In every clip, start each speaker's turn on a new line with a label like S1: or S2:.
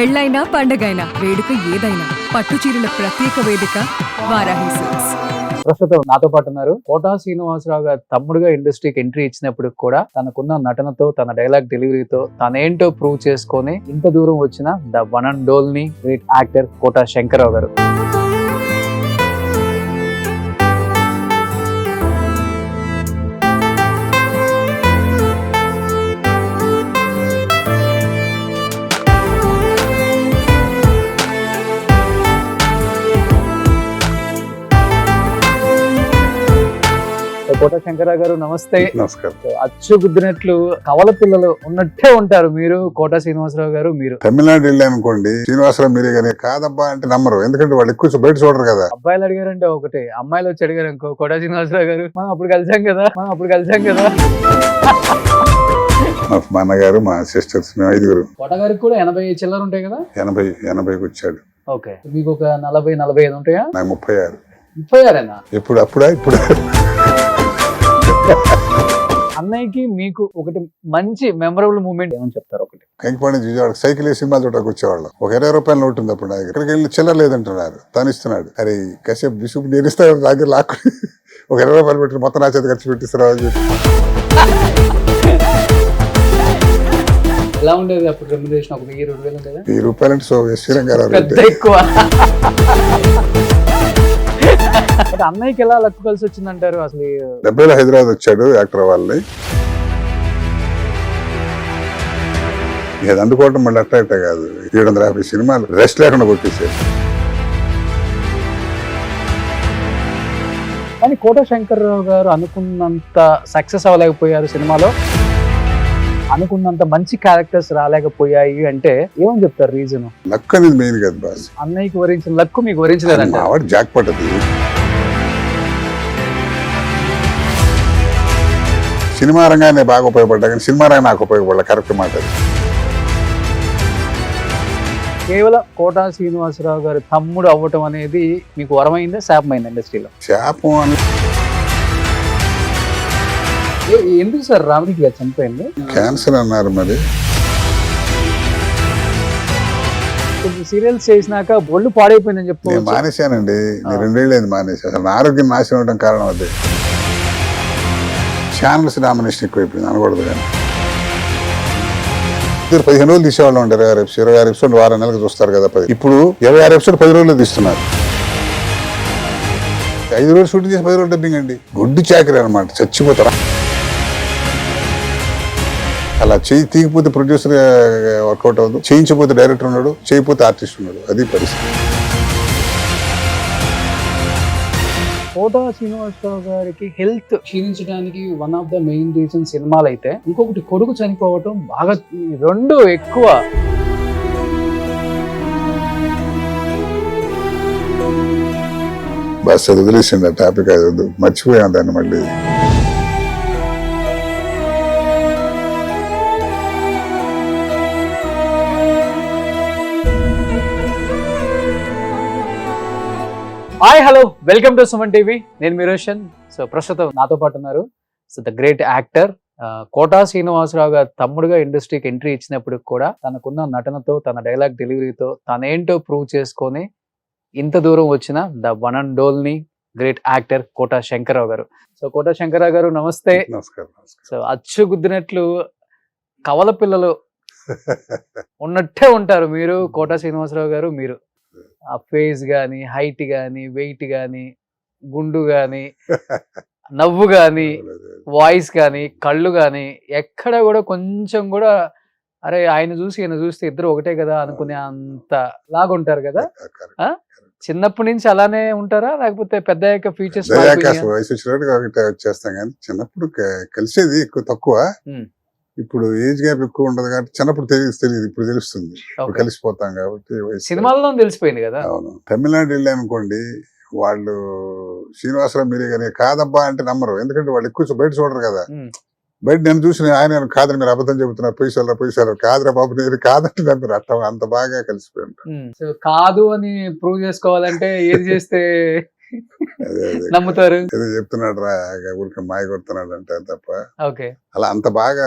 S1: పెళ్ళైనా పండగైనా వేడుక ఏదైనా పట్టు చీరల ప్రత్యేక వేదిక వారాహి సిల్క్స్.
S2: ప్రస్తుతం నాతో పాటు ఉన్నారు కోటా శ్రీనివాసరావు గారు తమ్ముడుగా ఇండస్ట్రీకి ఎంట్రీ ఇచ్చినప్పుడు కూడా తనకున్న నటనతో తన డైలాగ్ డెలివరీతో తనేంటో ప్రూవ్ చేసుకొని ఇంత దూరం వచ్చిన the one and only great actor Kota Shankar Rao garu. Kota Shankar Rao గారు నమస్తే.
S3: నమస్కారం.
S2: అచ్చు గుద్దినట్లు కవల పిల్లలు ఉన్నట్టే ఉంటారు మీరు, కోటా శ్రీనివాసరావు గారు మీరు.
S3: తమిళనాడు వెళ్ళి అనుకోండి, శ్రీనివాసరావు మీరే కానీ కాదబ్బా అంటే నమ్మరు, ఎందుకంటే వాళ్ళు ఎక్కువ బయట చూడరు కదా.
S2: అబ్బాయిలు అడిగారంటే ఒకటి, అమ్మాయిలు వచ్చి అడిగారు అనుకో కోటా శ్రీనివాసరావు గారు మనం అప్పుడు కలిసాం కదా.
S3: మా అన్నగారు, మా సిస్టర్స్, మేము 5
S2: కోటా గారికి కూడా 80 చిల్లర ఉంటాయి కదా.
S3: 80కి వచ్చాడు.
S2: ఓకే, మీకు ఒక 40-45 ఉంటాయా?
S3: నాకు 36.
S2: 36
S3: ఇప్పుడు ఇప్పుడు
S2: అన్నయ్యకి మీకు ఒకటి మంచి మెమరబుల్ మూమెంట్ ఏమని చెప్తారు? ఒకటి
S3: కంకిపాడి విజయవాడ సైకిల్ వేసి సినిమా చూడడానికి వచ్చేవాళ్ళం. ఒక 20 రూపాయలు నోటు ఉంది అప్పుడు. ఇక్కడికి వెళ్ళి చిల్లర లేదంటున్నారు, తను ఇస్తున్నాడు. అరే కాసేపు బిసుపు నేను ఇస్తాను దగ్గర లాక్కుని ఒక 20 రూపాయలు పెట్టి మొత్తం నా చేత ఖర్చు పెట్టిస్తారా అని చెప్పి.
S2: ఎలా ఉండేది అప్పుడు రెమ్యునరేషన్? ఒక 1000-2000 ఉండేదా?
S3: 1000 రూపాయలు అంటే సో శ్రీరంగారావు
S2: పెద్ద ఎక్కువ. అన్నయ్యకి ఎలా లక్కు కలిసి వచ్చిందంటారు? అసలు
S3: 70లో హైదరాబాద్ వచ్చాడు యాక్టర్ వాళ్ళని. ఇది అందుకోవటం మళ్ళీ అట్ట కాదు, 750 సినిమాలు రెస్ట్ లేకుండా కొట్టేసాడు.
S2: కానీ కోటా శంకర్రావు గారు అనుకున్నంత సక్సెస్ అవ్వలేకపోయారు సినిమాలో, అనుకున్నంత మంచి క్యారెక్టర్స్ రాలేకపోయాయి అంటే ఏమని చెప్తారు రీజన్?
S3: లక్ అనేది మెయిన్ కదా బాస్.
S2: అన్నయ్యకి వరించిన లక్కు మీకు వరించలేదంట.
S3: ఆవిడ జాక్ పట్టది. సినిమా రంగానే బాగా ఉపయోగపడ్డా కానీ సినిమా రంగం నాకు ఉపయోగపడలే. కరెక్ట్ మాట అది.
S2: కేవలం కోటా శ్రీనివాసరావు గారు తమ్ముడు అవ్వటం అనేది మీకు వరమైందా శాపమైందా ఇండస్ట్రీలో?
S3: శాపం అని
S2: ఎందుకు సార్ రామరెడ్డి గారు చనిపోయింది?
S3: క్యాన్సర్ అన్నారు. మరి
S2: కొంచెం సీరియల్స్ చేసినాక ఒళ్ళు పాడైపోయిందని చెప్తే
S3: నేను మానేశానండి. నేను 2 ఏళ్ళు అయింది మానేసి. అసలు నా ఆరోగ్యం నాశనం అవడం కారణం అదే. ఛానల్స్ డామినేషన్ ఎక్కువైపోయింది అనకూడదు కానీ. 15 రోజులు తీసేవాళ్ళు ఉంటారు. 26 ఎపిసోడ్ వారం నెలలకు చూస్తారు కదా. ఇప్పుడు 26 ఎపిసోడ్ 10 రోజుల్లో తీస్తున్నారు. 5 రోజులు షూటింగ్ చేసి 10 రోజులు డబ్బింగ్ అండి. గుడ్డు చాకరీ అనమాట, చచ్చిపోతారా. అలా తీయకపోతే ప్రొడ్యూసర్ వర్కౌట్ అవ్వదు, చేయించకపోతే డైరెక్టర్ ఉన్నాడు, చేయకపోతే ఆర్టిస్ట్ ఉన్నాడు. అది పరిస్థితి.
S2: కోటా శ్రీనివాసరావు గారికి హెల్త్ క్షీణించడానికి one of the main reason సినిమాలు అయితే, ఇంకొకటి కొడుకు చనిపోవటం బాగా, 2 ఎక్కువ.
S3: బస్ అది వదిలేసింది ఆ టాపిక్. అది మర్చిపోయాం దాన్ని మళ్ళీ.
S2: Hi hello, welcome to Suman TV. నేను మీ రోషన్. సో ప్రస్తుతం నాతో పాటు ఉన్నారు the great actor Kota Srinivasa Rao garu తమ్ముడుగా ఇండస్ట్రీకి ఎంట్రీ ఇచ్చినప్పుడు కూడా తనకున్న నటనతో తన డైలాగ్ డెలివరీతో తనేంటో ప్రూవ్ చేసుకొని ఇంత దూరం వచ్చిన the one and only great actor Kota Shankar Rao గారు. సో కోటా శంకర్రావు గారు నమస్తే.
S3: నమస్కారం.
S2: సో అచ్చు గుద్దినట్లు కవల పిల్లలు ఉన్నట్టే ఉంటారు మీరు, కోటా శ్రీనివాసరావు గారు మీరు. ఆ ఫేస్ గాని, హైట్ గాని, వెయిట్ గాని, గుండు గాని, నవ్వు గాని, వాయిస్ గాని, కళ్ళు గాని, ఎక్కడ కూడా కొంచెం కూడా అరే ఆయన చూసి ఈయన చూస్తే ఇద్దరు ఒకటే కదా అనుకునే అంత లాగుంటారు కదా. చిన్నప్పటి నుంచి అలానే ఉంటారా, లేకపోతే పెద్ద ఫీచర్స్
S3: వయసు వచ్చినట్టు వచ్చేస్తాం కానీ చిన్నప్పుడు కలిసేది ఎక్కువ తక్కువ. ఇప్పుడు ఏజ్ గ్యాప్ ఎక్కువ ఉండదు కాబట్టి చిన్నప్పుడు తెలియదు, ఇప్పుడు తెలుస్తుంది. కలిసిపోతాం కాబట్టి
S2: సినిమాల్లో తెలిసిపోయింది కదా.
S3: అవును. తమిళనాడు వెళ్ళి అనుకోండి, వాళ్ళు శ్రీనివాసరావు మీరే కానీ కాదబ్బా అంటే నమ్మరు, ఎందుకంటే వాళ్ళు ఎక్కువ బయట చూడరు కదా. బయట నేను చూసిన ఆయన కాదని మీరు అబద్ధం చెబుతున్నారు, పొయ్యి కాదురా బాబు నేను కాదంటే నమ్మరు. అట్ట అంత బాగా కలిసిపోయి ఉంటారు.
S2: కాదు అని ప్రూవ్ చేసుకోవాలంటే ఏది చేస్తే నమ్ముతారు?
S3: ఏదో చెప్తున్నాడు రా ఊరికి మాయ కొడుతున్నాడు అంటే తప్ప
S2: ఓకే
S3: అలా అంత బాగా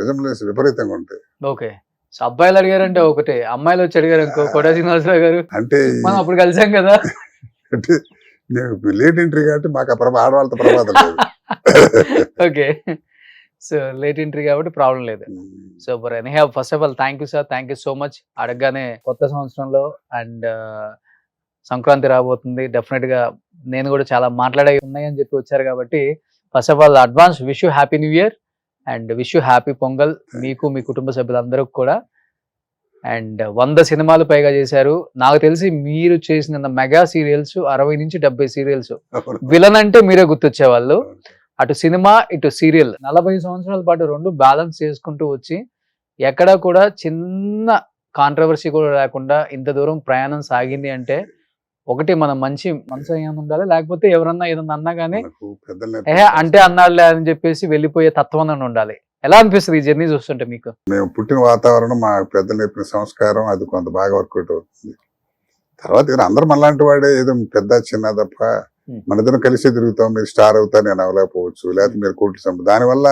S3: రిజంబ్లెన్స్ విపరీతంగా ఉంటాయి.
S2: ఓకే. సో అబ్బాయిలు అడిగారంటే ఒకటే, అమ్మాయిలు వచ్చి అడిగారు అనుకో కోట శ్రీనివాసరావు గారు,
S3: అంటే
S2: మనం అప్పుడు కలిసాం కదా.
S3: అంటే మేము లేట్ ఎంట్రీ కాబట్టి మాకు ఆ ఆడవాళ్ళతో ప్రమాదం లేదు.
S2: ఓకే, సో లేట్ ఎంట్రీ కాబట్టి ప్రాబ్లం లేదు. Super. Anyhow first of all thank you sir, thank you so much. అడగగానే కొత్త సంవత్సరంలో అండ్ సంక్రాంతి రాబోతుంది, డెఫినెట్ గా నేను కూడా చాలా మాట్లాడే ఉన్నాయని చెప్పి వచ్చారు కాబట్టి first of all advance wish you happy new year and wish you happy pongal మీకు మీ కుటుంబ సభ్యులందరికీ కూడా. అండ్ 100 సినిమాలు పైగా చేశారు. నాకు తెలిసి మీరు చేసిన మెగా సీరియల్స్ 60 నుంచి 70 సీరియల్స్. విలన్ అంటే మీరే గుర్తొచ్చేవాళ్ళు. అటు సినిమా ఇటు సీరియల్ 40 సంవత్సరాల పాటు రెండు బ్యాలెన్స్ చేసుకుంటూ వచ్చి ఎక్కడా కూడా చిన్న కాంట్రవర్సీ కూడా లేకుండా ఇంత దూరం ప్రయాణం సాగింది అంటే ఒకటి మనం మంచి మనసు ఏమైనా ఉండాలి, లేకపోతే ఎవరన్నా ఏదన్నా అన్నా కానీ అంటే అన్నాడులే అని చెప్పేసి వెళ్ళిపోయే తత్వం అని ఉండాలి. ఎలా అనిపిస్తుంది ఈ జర్నీ చూస్తుంటే మీకు?
S3: మేము పుట్టిన వాతావరణం, మా పెద్దలు నేర్పిన సంస్కారం అది కొంత బాగా వర్కౌట్ అవుతుంది. తర్వాత ఇక అందరూ మనలాంటి వాడే, ఏదో పెద్ద చిన్న తప్ప మన ఇద్దరం కలిసి తిరుగుతాం. మీరు స్టార్ అవుతారు, నేను అవ్వలేకపోవచ్చు, లేకపోతే మీరు కోట్లు సంపద దానివల్ల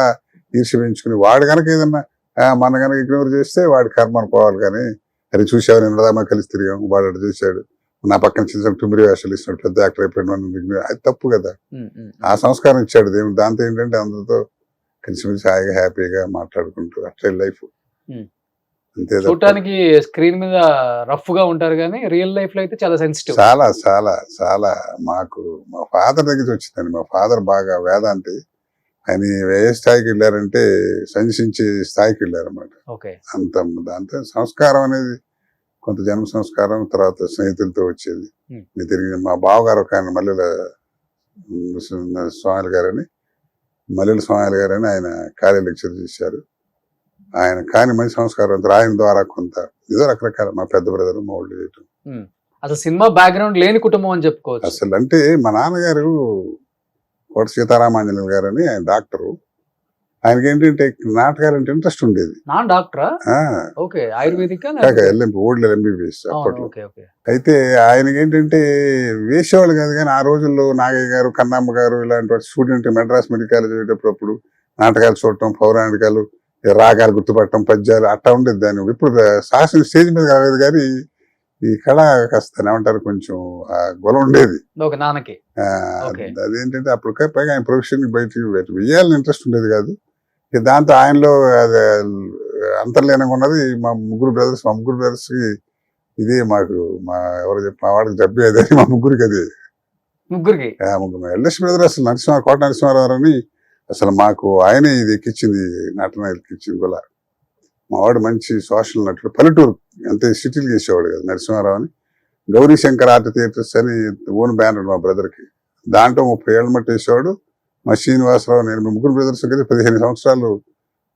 S3: ఈర్ష్య పెంచుకుని వాడు కనుక ఏదన్నా మన కనుక ఇగ్నోర్ చేస్తే వాడి కర్మ అనుకోవాలి. కానీ అది చూసావు, నేను దామా కలిసి తిరిగాం, వాడు అటు చేశాడు, నా పక్కన చిన్న టుమిరి వేషాలు ఇస్తున్నాడు, పెద్ద యాక్టర్ అయిపోయాడు, అది తప్పు కదా. ఆ సంస్కారం ఇచ్చాడు దేవుడు. దాంతో ఏంటంటే అందరితో కలిసిమెలిసి హాయిగా హ్యాపీగా మాట్లాడుకుంటూ అట్లే లైఫ్. అంతే.
S2: చూడటానికి స్క్రీన్ మీద రఫ్ గా ఉంటారు కానీ రియల్ లైఫ్ లో అయితే చాలా సెన్సిటివ్.
S3: చాలా చాలా చాలా మాకు మా ఫాదర్ దగ్గర వచ్చిందండి. మా ఫాదర్ బాగా వేదాంతి. ఆయన ఏ స్థాయికి వెళ్ళారంటే సంచరించే స్థాయికి వెళ్ళారన్నమాట. అంత దాంతో సంస్కారం అనేది కొంత జన్మ సంస్కారం, తర్వాత స్నేహితులతో వచ్చేది. తిరిగి మా బావగారు ఒక ఆయన మల్లెల స్వామి గారని, మల్లెల స్వామి గారని ఆయన కాలేజ్ లెక్చర్ చేశారు. ఆయన కానీ మంచి సంస్కారం, ఆయన ద్వారా కొంత ఏదో రకరకాల మా పెద్ద బ్రదర్ మా వాళ్ళు చేయటం.
S2: అసలు సినిమా బ్యాక్గ్రౌండ్ లేని కుటుంబం అని చెప్పుకోవచ్చు.
S3: అసలు అంటే మా నాన్నగారు కోట సీతారామాంజనేయులు గారని ఆయన డాక్టరు. ఆయనకి ఏంటంటే నాటకాలు అంటే ఇంట్రెస్ట్ ఉండేది. ఓల్డ్ ఎంబీబీఎస్ అప్పట్లో. అయితే ఆయనకి ఏంటంటే వేసేవాళ్ళు కాదు, కానీ ఆ రోజుల్లో నాగయ్య గారు, కన్నమ్మ గారు ఇలాంటి స్టూడెంట్ మెడ్రాస్ మెడికల్ కాలేజ్ చదివేటప్పుడు అప్పుడు చూడటం, పౌరాణికాలు, రాగాలు గుర్తుపట్టడం, పద్యాలు అట్టా ఉండేది. దాన్ని ఇప్పుడు శాసన స్టేజ్ మీద కాలేదు, కానీ ఈ కళ కాస్త ఏమంటారు కొంచెం గొల ఉండేది అదేంటంటే అప్పుడు. పైగా ఆయన ప్రొఫెషన్ బయటకి వెయ్యాలని ఇంట్రెస్ట్ ఉండేది కాదు. దాంతో ఆయనలో అది అంతర్లీనంగా ఉన్నది. మా ముగ్గురు బ్రదర్స్ కి ఇదే మాకు మా వాడికి జబ్బి అదే మా ముగ్గురికి అదే. ముగ్గురు ఎల్ఎస్ బ్రదర్ అసలు కోట నరసింహారావు అని అసలు మాకు ఆయనే ఇది ఎక్కించింది, నటన ఎక్కించింది కూడా. మా వాడు మంచి సోషల్ నటుడు, పల్లెటూరు అంతే సిటీలు చేసేవాడు కదా నరసింహారావు అని. గౌరీ శంకర్ ఆర్ట్ థియేటర్స్ అని ఓన్ బ్యానర్ మా బ్రదర్కి. దాంట్లో 30 ఏళ్ళ మట్టి వేసేవాడు. మా శ్రీనివాసరావు, నేను ముగ్గురు బ్రదర్స్ కలిసి 15 సంవత్సరాలు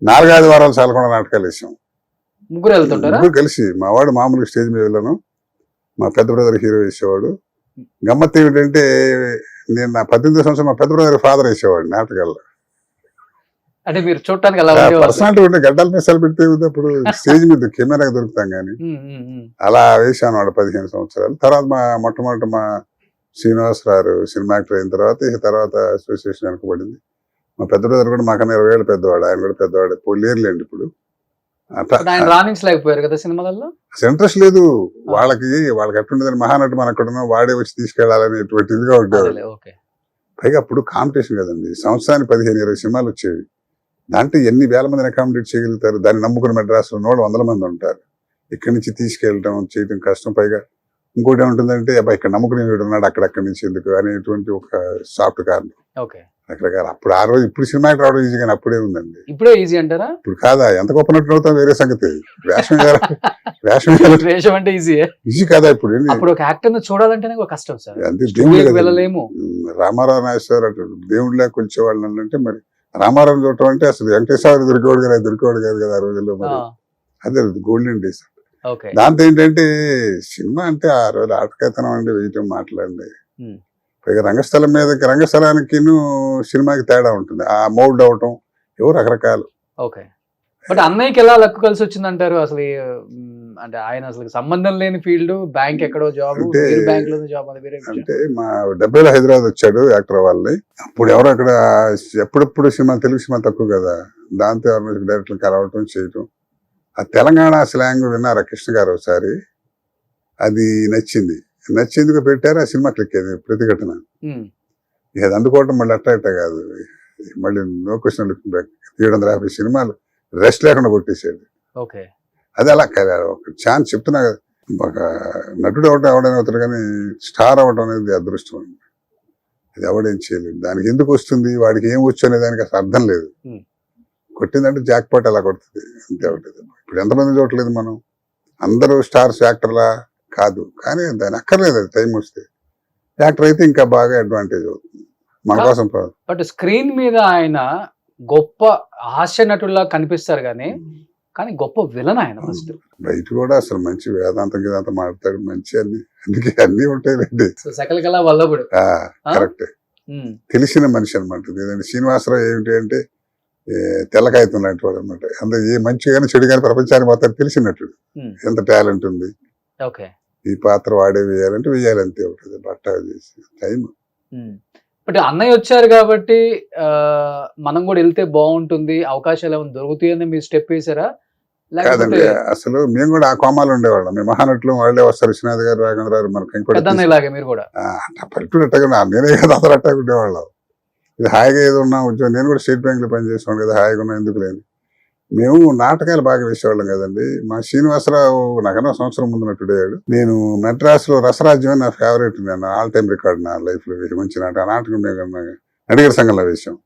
S3: 4-5 వారాలు చాలకుండా నాటకాలు వేసాం ముగ్గురు కలిసి. మా వాడు మామూలుగా స్టేజ్ మీద వెళ్ళాను, మా పెద్ద బ్రదర్ హీరో వేసేవాడు. గమ్మత్ ఏమిటంటే నేను నా 18 సంవత్సరం మా పెద్ద బ్రదర్ ఫాదర్ వేసేవాడు నాటకాల్లో.
S2: అంటే మీరు చూడటానికి
S3: పర్సనాలిటీ ఉంటే గడ్డల మిసాలు పెడితే అప్పుడు స్టేజ్ మీద కెమెరాకి దొరుకుతాం కానీ అలా వేసాను వాడు 15 సంవత్సరాలు. తర్వాత మా మొట్టమొదటి మా శ్రీనివాసరావు సినిమా యాక్టర్ అయిన తర్వాత అసోసియేషన్ వెనకబడింది. మా పెద్ద బ్రదర్ కూడా మాకన్నా 20 ఏళ్ళు పెద్దవాడు, ఆయన కూడా పెద్దవాడు, లేరులేండి ఇప్పుడు.
S2: రాణించలేకపోయారు కదా సినిమాలలో,
S3: ఇంట్రెస్ట్ లేదు వాళ్ళకి ఎట్టుండదని. మహానటి మన అక్కడ వాడే వచ్చి తీసుకెళ్లాలనేటువంటి ఇదిగా ఉండేవాడు. పైగా అప్పుడు కాంపిటీషన్ కదండి, సంవత్సరానికి 15-20 సినిమాలు వచ్చేవి. దాంట్లో ఎన్ని వేల మందిని అకామిడేట్ చేయగలుగుతారు? దాన్ని నమ్ముకుని మెడ్రాస్లో 100 మంది ఉంటారు. ఇక్కడి నుంచి తీసుకెళ్ళటం చేయటం కష్టం. పైగా ఇంకోటి ఏముంటుందంటే అబ్బాయి ఇక్కడ నమ్ముకుని వీడు ఉన్నాడు, అక్కడి నుంచి ఎందుకు అనేటువంటి ఒక సాఫ్ట్ కారణం రకరకాల. అప్పుడు ఆ రోజు ఇప్పుడు సినిమాకి రావడం ఈజీ, కానీ అప్పుడే ఉందండి.
S2: ఇప్పుడే ఈజీ అంటారా?
S3: ఇప్పుడు కాదా, ఎంత గొప్ప నటుడు అవుతాం వేరే సంగతి.
S2: వేషం అంటే ఈజీ
S3: కాదా ఇప్పుడు?
S2: అప్పుడు ఒక యాక్టర్ చూడాలంటేనే కష్టం సార్.
S3: అంతే, దేవుడు వెళ్ళలేము. రామారావు నాగేశ్వర దేవుడిలా కొలిచేవాళ్ళు అంటే మరి రామారావు చూడటం అంటే అసలు వెంకటేశ్వర దొరికేవాడు కాదు కదా ఆ రోజుల్లో. మరి అదే గోల్డెన్ డేస్. దాంతో ఏంటంటే సినిమా అంటే ఆ రోజు ఆటకేతనం అండి, వేయటం, మాట్లాడండి. పైగా రంగస్థలానికి సినిమాకి తేడా ఉంటుంది. ఆ మౌల్డ్ అవటం ఎవరు రకరకాలు.
S2: బట్ అన్నయ్యకి ఎలా లక్కు కలిసి వచ్చిందంటారు? అసలు అంటే ఆయన అసలు సంబంధం లేని ఫీల్డ్, బ్యాంక్ ఎక్కడో జాబ్, బ్యాంక్ లో జాబ్.
S3: అంటే మా 70లో హైదరాబాద్ వచ్చాడు యాక్టర్ వాళ్ళని. అప్పుడు ఎవరు అక్కడ ఎప్పుడెప్పుడు సినిమా, తెలుగు సినిమా తక్కువ కదా. దాంతో డైరెక్టర్ కలవటం చేయటం ఆ తెలంగాణ స్లాంగ్ విన్నారా కృష్ణ గారు ఒకసారి, అది నచ్చేందుకు పెట్టారు. ఆ సినిమా క్లిక్ అయింది ప్రతిఘటన. ఇక అది అందుకోవటం మళ్ళీ అట్ట కాదు, మళ్ళీ నో క్వశ్చన్ లుకింగ్ బ్యాక్ 750 సినిమాలు రెస్ట్ లేకుండా కొట్టేసాడు.
S2: ఓకే.
S3: అది అలా ఒక ఛాన్స్ చెప్తున్నా కదా, ఒక నటుడు అవడం అవుతాడు కానీ స్టార్ అవడం అనేది అదృష్టం అండి. అది ఎవడేం చేయలేదు. దానికి ఎందుకు వస్తుంది, వాడికి ఏం వచ్చు అనే దానికి అసలు అర్థం లేదు. కొట్టిందంటే జాక్ పాట్ అలా కొడుతుంది అంతే ఒకటి. ఇప్పుడు ఎంతమంది చూడలేదు మనం, అందరూ స్టార్స్ యాక్టర్లా కాదు, కానీ దాని అక్కర్లేదు. అది టైం వస్తే యాక్టర్ అయితే ఇంకా బాగా అడ్వాంటేజ్ అవుతుంది మన కోసం.
S2: బట్ స్క్రీన్ మీద ఆయన గొప్ప హాస్య నటుల్లా కనిపిస్తారు కానీ గొప్ప విలన్ ఆయన. ఫస్ట్
S3: బయట కూడా అసలు మంచి వేదాంతం గిదాంతం మాట్లాడతాడు, మంచి అందుకే అన్ని ఉంటాయి.
S2: సకల కళ వల్లభుడు
S3: కరెక్ట్, తెలిసిన మనిషి అనమాట. శ్రీనివాసరావు ఏమిటి అంటే తెల్లకాయతం లాంటి వాడు అనమాట. అందులో ఏ మంచి కానీ చెడు కానీ ప్రపంచానికి మొత్తం తెలిసినట్టు, ఎంత టాలెంట్ ఉంది, ఈ పాత్ర వాడే వేయాలంటే వేయాలి అంతే ఉంటుంది. బట్ట చేసి టైం.
S2: బట్ అన్నయ్య వచ్చారు కాబట్టి మనం కూడా వెళ్తే బాగుంటుంది, అవకాశాలు ఏమైనా దొరుకుతాయని మీరు స్టెప్ వేసారా?
S3: కాదండి, అసలు మేము కూడా ఆ కోమాలు ఉండేవాళ్ళం. మేము మహానటులు వాళ్ళే వస్తారు, విశ్వనాథ్ గారు, రాఘవేంద్ర గారు, మనకి
S2: మీరు కూడా
S3: పల్లెటూరు అట్టగా నేనే కదా అందరూ అట్టగా ఉండేవాళ్ళం. ఇది హాయిగా ఏదో ఉన్నా ఉద్యోగం. నేను కూడా స్టేట్ బ్యాంక్ లో పనిచేసేవాడు కదా, హాయిగా ఉన్నా ఎందుకు లేదు. మేము నాటకాలు బాగా వేసేవాళ్ళం కదండి. మా శ్రీనివాసరావు నాకన్నా సంవత్సరం ముందు నటుడయ్యాడు. నేను మెడ్రాస్ లో రసరాజ్యం నా ఫేవరెట్, నేను ఆల్ టైమ్ రికార్డ్ నా లైఫ్ లో వేసి మంచి నాటకం నడిగర్ సంఘంలో వేసాం.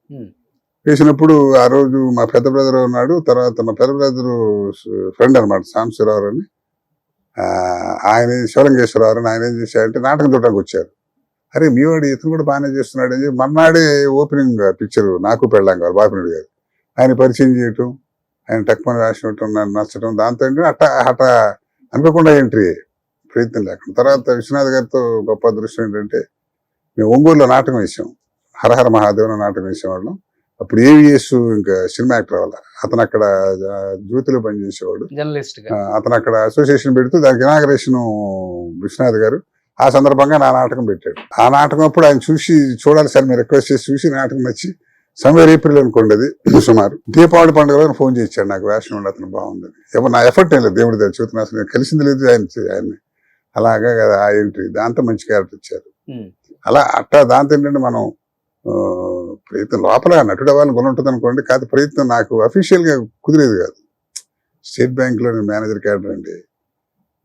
S3: వేసినప్పుడు ఆ రోజు మా పెద్ద బ్రదర్ ఉన్నాడు, తర్వాత మా పెద్ద బ్రదర్ ఫ్రెండ్ అనమాట సాంబశివరావు అని, ఆయన శివలింగేశ్వరరావు అని, ఆయన ఏం చేశారంటే నాటకం చూడటానికి వచ్చారు. అరే మీ వాడు ఇతను కూడా బాగానే చేస్తున్నాడు అని చెప్పి మన్నాడే ఓపెనింగ్ పిక్చర్ నాకు పెళ్ళాం గారు బాపినుడు గారు ఆయన పరిచయం చేయటం, ఆయన టక్మని రాసినట్టు నన్ను నచ్చడం, దాంతో ఏంటంటే అట్ట అనుకోకుండా ఎంట్రీ, ప్రయత్నం లేకుండా. తర్వాత విశ్వనాథ్ గారితో గొప్ప అదృష్టం ఏంటంటే మేము ఒంగోలులో నాటకం వేసాం, హరహర మహాదేవన నాటకం వేసేవాళ్ళం. అప్పుడు ఏవిఎస్ ఇంకా సినిమా యాక్టర్ అవ్వాలి, అతను అక్కడ జ్యోతిలో పనిచేసేవాడు, అతను అక్కడ అసోసియేషన్ పెడుతూ దానికి ఇనాగరేషన్ విశ్వనాథ్ గారు. ఆ సందర్భంగా నా నాటకం పెట్టాడు. ఆ నాటకం అప్పుడు ఆయన చూసి చూడాలి సార్ మీరు రిక్వెస్ట్ చేసి చూసి నాటకం నచ్చి సమ్వేర్ ఏప్రిల్ అనుకోండి అది సుమారు దీపావళి పండుగ రోజు ఫోన్ చేయించాడు నాకు, వేషం ఉండి అతను బాగుందని. ఎవరు నా ఎఫర్ట్ ఏం లేదు, దేవుడి దగ్గర చూస్తున్నా, అసలు కలిసింది లేదు ఆయన్ని. అలాగా కదా ఆ ఎంట్రీ, దాంతో మంచి క్యారెక్టర్ ఇచ్చారు. అలా అట్టా దాంతో ఏంటంటే మనం ప్రయత్నం లోపల నటుడు అవ్వాలని గుణ ఉంటుంది అనుకోండి, కాదు ప్రయత్నం నాకు అఫీషియల్ గా కుదిరేది కాదు. స్టేట్ బ్యాంక్ లో మేనేజర్ క్యాడర్ అండి,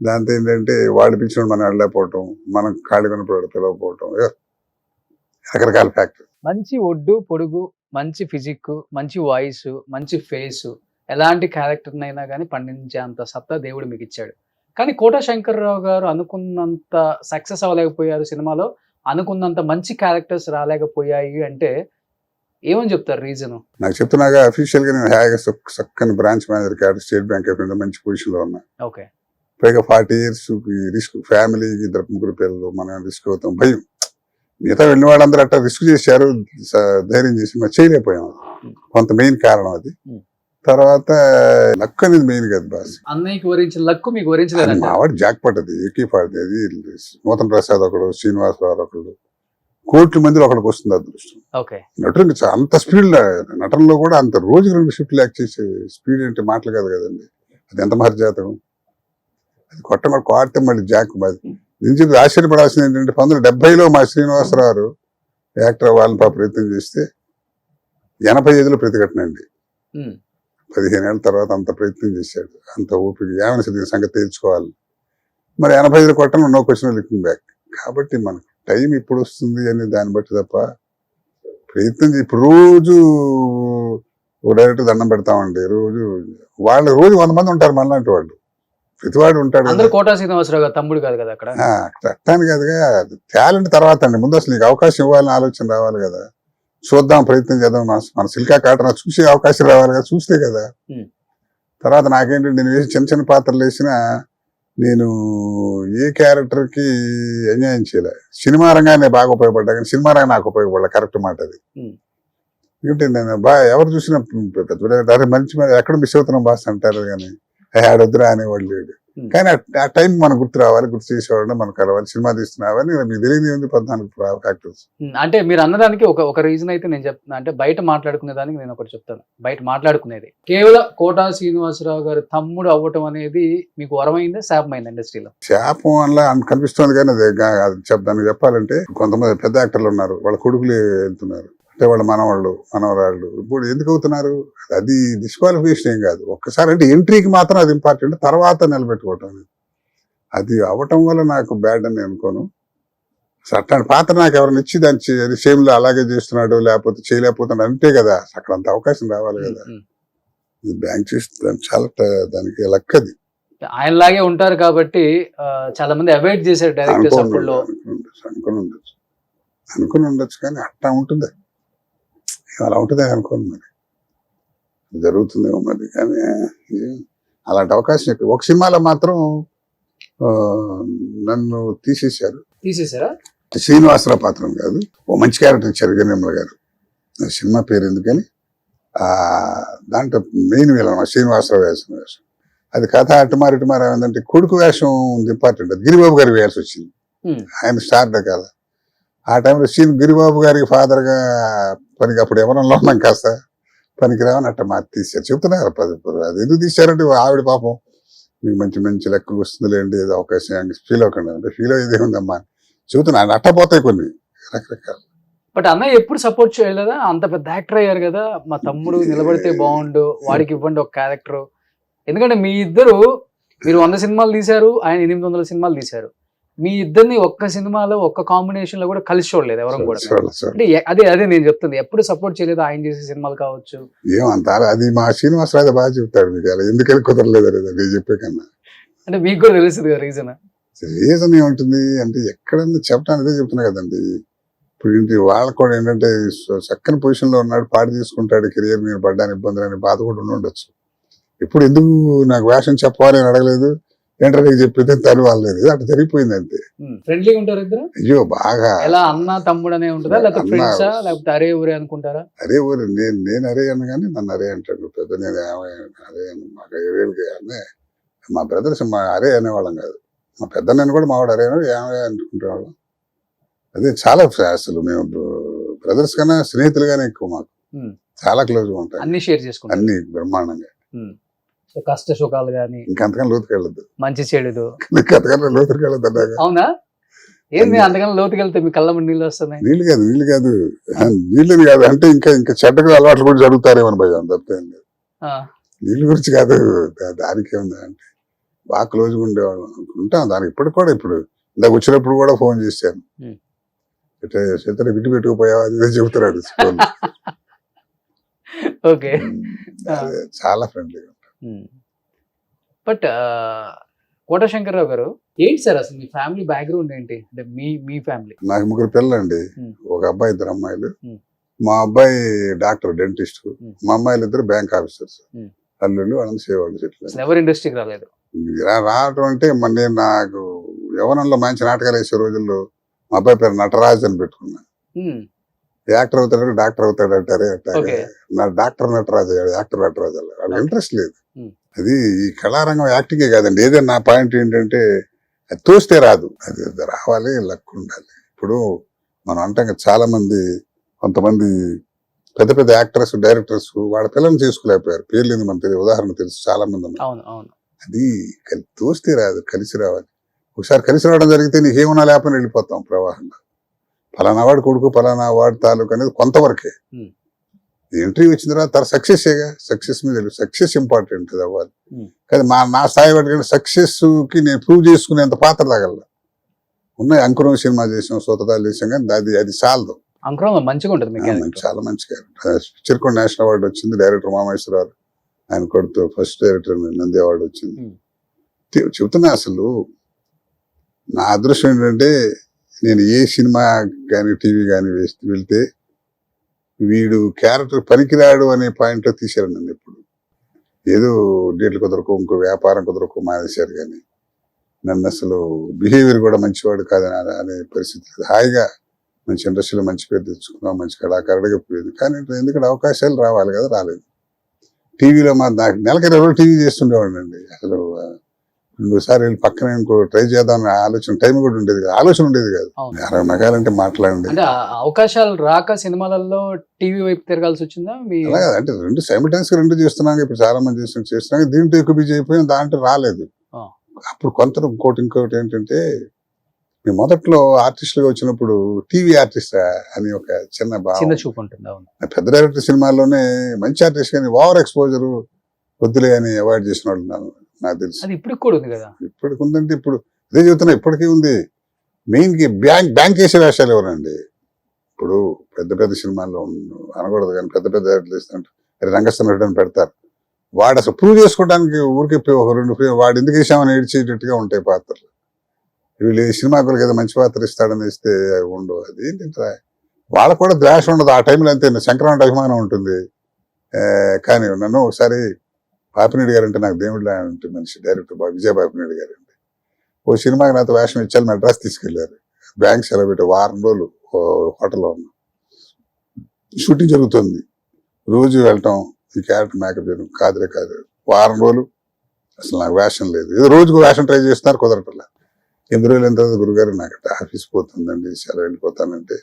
S3: దాంతో ఏంటంటే వాళ్ళు పిలిచినప్పుడు మనం వెళ్ళలేకపోవటం, మనం ఖాళీ కొన్నప్పుడు పిలవకపోవటం, రకరకాల ఫ్యాక్టర్.
S2: మంచి ఒడ్డు పొడుగు, మంచి ఫిజిక్, మంచి వాయిస్, మంచి ఫేస్, ఎలాంటి క్యారెక్టర్ అయినా కానీ పండించేంత సత్తా దేవుడు మీకు ఇచ్చాడు. కానీ కోట శంకర్రావు గారు అనుకున్నంత సక్సెస్ అవ్వలేకపోయారు సినిమాలో, అనుకున్నంత మంచి క్యారెక్టర్స్ రాలేకపోయాయి అంటే ఏమని చెప్తారు రీజన్?
S3: నాకు చెప్తున్నాగా అఫీషియల్ గా నేను హాయిగా చక్కని branch manager cadre state bank of India మంచి పొజిషన్ లో ఉన్నా.
S2: ఓకే.
S3: పైగా 40 years రిస్క్, ఫ్యామిలీకి 2 పిల్లలు, మనం రిస్క్ అవుతాం భయం. మిగతా వెళ్ళిన వాళ్ళందరూ అట్లా రిస్క్ చేశారు, ధైర్యం చేసి మరి చేయలేకపోయాం. కొంత మెయిన్ కారణం అది. తర్వాత లక్ అనేది మెయిన్ కదా బాస్.
S2: అన్నయ్యకి వరించిన లక్ మీకు వరించలేదు.
S3: మావాడు జాక్ పట్ అది, ఏకీపాడిది అది. నూతన్ ప్రసాద్ ఒకడు, శ్రీనివాసరావు ఒకడు, కోట్ల మందిలో ఒకడికి వస్తుంది అదృష్టం. నటుడు అంత స్పీడ్, నటనలో కూడా అంత రోజుకి 2 షిఫ్ట్లు యాక్ట్ చేసే స్పీడ్ అంటే మాటలు కాదు కదండి. అది ఎంత మహర్జాతకం. అది కొట్టమని కోడితే మళ్ళీ జాక్ నేను చెప్పి ఆశ్చర్యపడాల్సింది ఏంటంటే 1970లో మా శ్రీనివాసరావు యాక్టర్ వాళ్ళని ప్రయత్నం చేస్తే 85లో ప్రతిఘటన అండి. 15 ఏళ్ళ తర్వాత అంత ప్రయత్నం చేశాడు, అంత ఓపిక, ఏమైనా సరే సంగతి తేల్చుకోవాలి. మరి 85లో కొట్టడం నో క్వశ్చన్ లుకింగ్ బ్యాక్. కాబట్టి మనకు టైం ఇప్పుడు వస్తుంది అని దాన్ని బట్టి తప్ప ప్రయత్నం ఇప్పుడు రోజు డైరెక్ట్ దండం పెడతామండి. రోజు 100 మంది ఉంటారు మనలాంటి వాళ్ళు, ప్రతివాడు ఉంటాడు.
S2: కోట శ్రీనివాసరావు గారు తమ్ముడు కాదు కదా అక్కడ.
S3: అట్టాను కాదుగా, టాలెంట్ తర్వాత అండి, ముందు అసలు నీకు అవకాశం ఇవ్వాలని ఆలోచన రావాలి కదా. చూద్దాం, ప్రయత్నం చేద్దాం, మన సిల్కా కాటన చూసే అవకాశం రావాలి కదా, చూస్తే కదా. తర్వాత నాకేంటంటే నేను వేసి చిన్న చిన్న పాత్రలు వేసినా నేను ఏ క్యారెక్టర్ కి ఎంజాయ్ చేయలే. సినిమా రంగానే బాగా ఉపయోగపడ్డా కానీ సినిమా రంగం నాకు ఉపయోగపడలే, కరెక్ట్ మాట అది. ఎందుకంటే నేను ఎవరు చూసినా మంచి ఎక్కడ మిస్ అవుతున్నాం బాస్ అంటారు కానీ ఆడొద్దురా అనేవాళ్ళు లేడు. కానీ ఆ టైం మనకు గుర్తు రావాలి, గుర్తు చేసేవాడు, మనకు కలవాలి, సినిమా తీస్తున్నావని మీకు తెలియదు ఏంది 14 ఫ్యాక్టర్స్.
S2: అంటే మీరు అన్నదానికి ఒక రీజన్ అయితే నేను చెప్తున్నా, అంటే బయట మాట్లాడుకునే దానికి నేను ఒకటి చెప్తాను. బయట మాట్లాడుకునేది కేవలం కోటా శ్రీనివాసరావు గారి తమ్ముడు అవ్వటం అనేది మీకు వరమైందా శాపమైందా ఇండస్ట్రీలో?
S3: శాపం వల్ల కనిపిస్తుంది కానీ అది దానికి చెప్పాలంటే కొంతమంది పెద్ద యాక్టర్లు ఉన్నారు, వాళ్ళ కొడుకులు వెళ్తున్నారు, అంటే వాళ్ళ మనవాళ్ళు మనవరాళ్ళు ఇప్పుడు ఎందుకు అవుతున్నారు, అది డిస్క్వాలిఫికేషన్ ఏం కాదు. ఒక్కసారి అంటే ఎంట్రీకి మాత్రం అది ఇంపార్టెంట్, తర్వాత నిలబెట్టుకోవటం అది అవ్వటం వల్ల నాకు బ్యాడ్ అని అనుకోను. అట్లాంటి పాత్ర నాకు ఎవరైనా ఇచ్చి దాని సేమ్లో అలాగే చేస్తున్నాడు లేకపోతే చేయలేకపోతున్నాడు అంటే కదా అక్కడ అంత అవకాశం రావాలి కదా. బ్యాంక్ చేస్తే చాలా దానికి లక్కది.
S2: ఆయనలాగే ఉంటారు కాబట్టి చాలా మంది అవాయిడ్ చేశారు డైరెక్టర్స్ అప్పుడులో.
S3: అనుకుని ఉండొచ్చు కానీ అట్లా ఉంటుంది, అలా ఉంటుంది అనుకోను, మరి జరుగుతుందేమో మరి. కానీ అలాంటి అవకాశం ఒక సినిమాలో మాత్రం నన్ను తీసేశారా? శ్రీనివాసరావు పాత్రం కాదు, ఓ మంచి క్యారెక్టర్ ఇచ్చారు జగన్మల గారు, సినిమా పేరు ఎందుకని దాంట్లో మెయిన్ వేళ శ్రీనివాసరావు వేసిన వేషం. అది కథ అటుమారి ఏంటంటే కొడుకు వేషం ఇంపార్టెంట్, అది గిరిబాబు గారి వేయాల్సి వచ్చింది, ఆయన స్టార్ కదా. ఆ టైంలో గిరిబాబు గారికి ఫాదర్గా పనికి అప్పుడు ఎవరన్నా ఉన్నాం కాస్త పనికి రావని అట్ట తీశారు. చెప్తున్నారు అది ఎందుకు తీశారంటే ఆవిడ పాపం మీకు మంచి లెక్క వస్తుందిలేండి, ఏదో అవకాశం ఫీల్ అవ్వకండి అంటే ఫీల్ అయ్యేది ఏముందమ్మా చెబుతున్నా. అట్టపోతాయి కొన్ని రకరకాలు.
S2: బట్ అన్నయ్య ఎప్పుడు సపోర్ట్ చేయలేదా? అంత పెద్ద యాక్టర్ అయ్యారు కదా, మా తమ్ముడు నిలబడితే బాగుండు, వాడికి ఇవ్వండి ఒక క్యారెక్టర్. ఎందుకంటే మీరు 100 సినిమాలు తీశారు, ఆయన 800 సినిమాలు తీశారు. మీ ఇద్దరిని ఒక్క సినిమాలో ఒక్క కాంబినేషన్ లో కూడా కలిసి చూడలేదు ఎవరు కూడా. అంటే అదే నేను చెప్తుంది, ఎప్పుడు సపోర్ట్ చేయలేదు ఆయన చేసే సినిమాలు కావచ్చు.
S3: ఏమంటారు అది మా శ్రీనివాసరావు బాగా చెప్తాడు మీకు, అలా ఎందుకని కుదరలేదు నేను చెప్పే కన్నా.
S2: అంటే మీకు కూడా తెలుస్తుంది కదా రీజన్
S3: ఏముంటుంది అంటే ఎక్కడన్నా చెప్పడానికి చెప్తున్నా కదండి. ఇప్పుడు ఏంటి వాళ్ళకు కూడా ఏంటంటే చక్కని పొజిషన్ లో ఉన్నాడు, పాడు తీసుకుంటాడు, కెరియర్ మీద పడ్డానికి ఇబ్బందులు అనే బాధ కూడా ఉండొచ్చు. ఇప్పుడు ఎందుకు నాకు వేషం చెప్పాలి అని అడగలేదు, ఏంటో చెప్పితే తను వాళ్ళలేదు, అట్లా జరిగిపోయింది అంతే.
S2: ఫ్రెండ్లీగా ఉంటారు ఇద్దరు?
S3: అయ్యో బాగా.
S2: ఎలా అన్న తమ్ముడు అనే ఉంటుందా, లేకపోతే ఫ్రెండ్సా, లేకపోతే అరే ఊరే అనుకుంటారా?
S3: అరే ఊరే, నేను అరే అన్న కానీ నన్ను అరే అంటాడు పెద్ద. నేను అరే మాకు 7 ఏళ్ళకి మా బ్రదర్స్ మా అరే అనేవాళ్ళం కాదు, మా పెద్ద నేను కూడా మావాడు అరే ఏమయ్యా అనుకుంటేవాళ్ళం. అదే చాలా అసలు మేము బ్రదర్స్ కన్నా స్నేహితులుగానే ఎక్కువ, మాకు చాలా క్లోజ్ గా ఉంటాయి,
S2: అన్ని షేర్ చేసుకుంటాం,
S3: అన్ని బ్రహ్మాండంగా.
S2: కష్ట సుఖాలు గానీ
S3: ఇంకంతకన్నా లోతుకి వెళ్ళదు,
S2: మంచి చెడుదు
S3: అంతకన్నా లోతుకి వెళ్ళదు అన్నాక.
S2: అవునా? ఏంది అంతకన్నా లోతుకి వెళ్తే మీ కళ్ళ నీళ్ళు వస్తున్నాయి?
S3: నీళ్ళు కాదు నీళ్ళని కాదు, అంటే ఇంకా చెడ్డగా అలవాట్లు కూడా జరుగుతారేమో భయం తప్ప. నీళ్ళ గురించి కాదు, దానికి ఏముంది అంటే బాగా క్లోజ్గా ఉండేవాళ్ళం ఉంటాం దానికి. ఇప్పటికి కూడా ఇప్పుడు ఇందాక వచ్చినప్పుడు కూడా ఫోన్ చేశాను, ఇట్లా చేతనే విడి పెట్టుకుపోయావా అది చెబుతున్నాడు.
S2: ఓకే,
S3: చాలా ఫ్రెండ్లీగా.
S2: బట్ కోట శంకర్రావు గారు, ఏంటి సార్ అసలు మీ ఫ్యామిలీ బ్యాక్గ్రౌండ్ ఏంటి? అంటే మీ ఫ్యామిలీ.
S3: నాకు 3 పిల్లలండి, ఒక అబ్బాయి 2 అమ్మాయిలు. మా అబ్బాయి డాక్టర్ డెంటిస్ట్, మా అమ్మాయిలు 2 బ్యాంక్ ఆఫీసర్స్, అల్లుళ్ళు వాళ్ళని సేవాళ్ళు చెట్లు.
S2: ఎవరు ఇండస్ట్రీకి రాలేదు?
S3: రావటం అంటే నేను నాకు యవనంలో మంచి నాటకాలు వేసే రోజుల్లో మా అబ్బాయి పేరు నటరాజ్ అని పెట్టుకున్నా. యాక్టర్ అవుతాడు డాక్టర్ అవుతాడు అంటారే, అట్లాగే నా డాక్టర్ నటరాజు అయ్యాడు, యాక్టర్ నటరాజు అలా. వాళ్ళకి ఇంట్రెస్ట్ లేదు. అది ఈ కళారంగం యాక్టింగే కాదండి, ఏదైనా నా పాయింట్ ఏంటంటే అది తోస్తే రాదు, అది రావాలి, లక్ ఉండాలి. ఇప్పుడు మనం అంటాం చాలా మంది, కొంతమంది పెద్ద పెద్ద యాక్టర్స్ డైరెక్టర్స్ వాళ్ళ పిల్లల్ని చేసుకోలేకపోయారు, పేర్లు ఏంది మనకు తెలియదు, ఉదాహరణ తెలుసు చాలా మంది ఉన్నారు. అది తోస్తే రాదు, కలిసి రావాలి. ఒకసారి కలిసి రావడం జరిగితే నీకేమన్నా లేకపోయినా వెళ్ళిపోతాం ప్రవాహంగా. ఫలానా వాడు కొడుకు ఫలానా వాడు తాలూకు అనేది కొంతవరకే. ఎంట్రీ వచ్చిన తర్వాత సక్సెస్గా, సక్సెస్ మీద సక్సెస్ ఇంపార్టెంట్ అది అవ్వాలి. కానీ నా స్థాయి వాటికంటే సక్సెస్ కి నేను ప్రూవ్ చేసుకునేంత పాత్ర తాగల ఉన్నాయి. అంకురం సినిమా చేసాం, సోతదాలు చేసాం, కానీ అది చాలదు.
S2: మంచిగా ఉంటుంది,
S3: చాలా మంచిగా. చిరకొండ నేషనల్ అవార్డు వచ్చింది, డైరెక్టర్ మామేశ్వరరావు ఆయన కొడుతూ ఫస్ట్ డైరెక్టర్ నంది అవార్డు వచ్చింది. చెబుతున్నా అసలు నా అదృష్టం ఏంటంటే నేను ఏ సినిమా కానీ టీవీ కానీ వెళ్తే వీడు క్యారెక్టర్ పనికిరాడు అనే పాయింట్లో తీశారు నన్ను. ఎప్పుడు ఏదో డేట్లు కుదరకు ఇంకో వ్యాపారం కుదరకు మానేశారు, కానీ నన్ను అసలు బిహేవియర్ కూడా మంచివాడు కాదని అనే పరిస్థితి. హాయిగా మంచి ఇండస్ట్రీలో మంచి పేరు తెచ్చుకున్నాం, మంచి కళాకారుడిగా పోయింది. కానీ ఎందుకంటే అవకాశాలు రావాలి కదా, రాలేదు. టీవీలో నాకు నెలకి 20 టీవీ చేస్తుండేవాడిని అండి. అసలు ఇంకోసారి వెళ్ళి పక్కన ఇంకో ట్రై చేద్దాం ఆలోచన టైం కూడా ఉండేది కాదు, ఆలోచన ఉండేది కాదు.
S2: అవును.
S3: 60 మెగాలంటే మాట్లాడండి.
S2: అంటే అవకాశాలు రాక సినిమాలలో టీవీ వైపు తిరగాల్సి వచ్చిందా మీ?
S3: అలా కాదు, అంటే రెండు సైమిల్టైన్స్ గా రెండు చేస్తున్నాం. ఇప్పుడు చాలా మంది చేస్తున్నాం, దీంట్లో ఎక్కువ బిజీ అయిపోయాం, దాంట్లో రాలేదు.
S2: ఆ.
S3: అప్పుడు కొంత ఇంకోటి ఏంటంటే, మేము మొదట్లో ఆర్టిస్టులుగా వచ్చినప్పుడు టీవీ ఆర్టిస్ట్ అని ఒక చిన్న
S2: చిన్న
S3: భావం.
S2: చూపు ఉంటుంది. అవును.
S3: పెద్ద డైరెక్టర్ సినిమాల్లోనే మంచి ఆర్టిస్ట్ కానీ ఓవర్ ఎక్స్పోజర్ వద్దులే అని అవాయిడ్ చేసిన వాళ్ళు నాకు తెలుసు.
S2: అది ఇప్పటికి కూడా ఉంది కదా.
S3: ఇప్పటికి ఉందంటే ఇప్పుడు అదే చెబుతున్నా, ఇప్పటికీ ఉంది. మెయిన్ కి బ్యాంక్ చేసే వేషాలు ఎవరండి? ఇప్పుడు పెద్ద పెద్ద సినిమాల్లో అనకూడదు కానీ పెద్ద పెద్ద డైరెక్టర్లు రంగస్థానం అని పెడతారు. వాడు అసలు ప్రూవ్ చేసుకోవడానికి ఊరికి ఒక 2 వాడు ఎందుకు వేసామని ఏడ్చేటట్టుగా ఉంటాయి పాత్రలు. వీళ్ళు సినిమాకులకి ఏదో మంచి పాత్ర ఇస్తాడని ఇస్తే ఉండవు. అది ఏంటంటే వాళ్ళకు కూడా ద్వేష ఉండదు ఆ టైంలో. అంతే సంక్రాంతి అభిమానం ఉంటుంది. కానీ నన్ను ఒకసారి పాపినేడు గారు అంటే నాకు దేవుడిలా అంటే మనిషి, డైరెక్టర్ విజయ పాపినేడు గారు అంటే ఓ సినిమాకి నాతో వేషం ఇచ్చారు, మెడ్రాస్ తీసుకెళ్లారు. బ్యాంక్ సెలవు పెట్టి వారం రోజులు హోటల్లో ఉన్నాం, షూటింగ్ జరుగుతుంది. రోజు వెళ్ళటం, ఈ క్యారెక్టర్ మేకప్ చేయడం కాదు. వారం రోజులు అసలు నాకు వేషం లేదు. ఏదో రోజుకు వేషం ట్రై చేస్తున్నారు, కుదరటంలా. 8 రోజులు అయిన తర్వాత గురుగారు నాకు ఆఫీస్ పోతుందండి, సెలవు వెళ్ళిపోతానంటే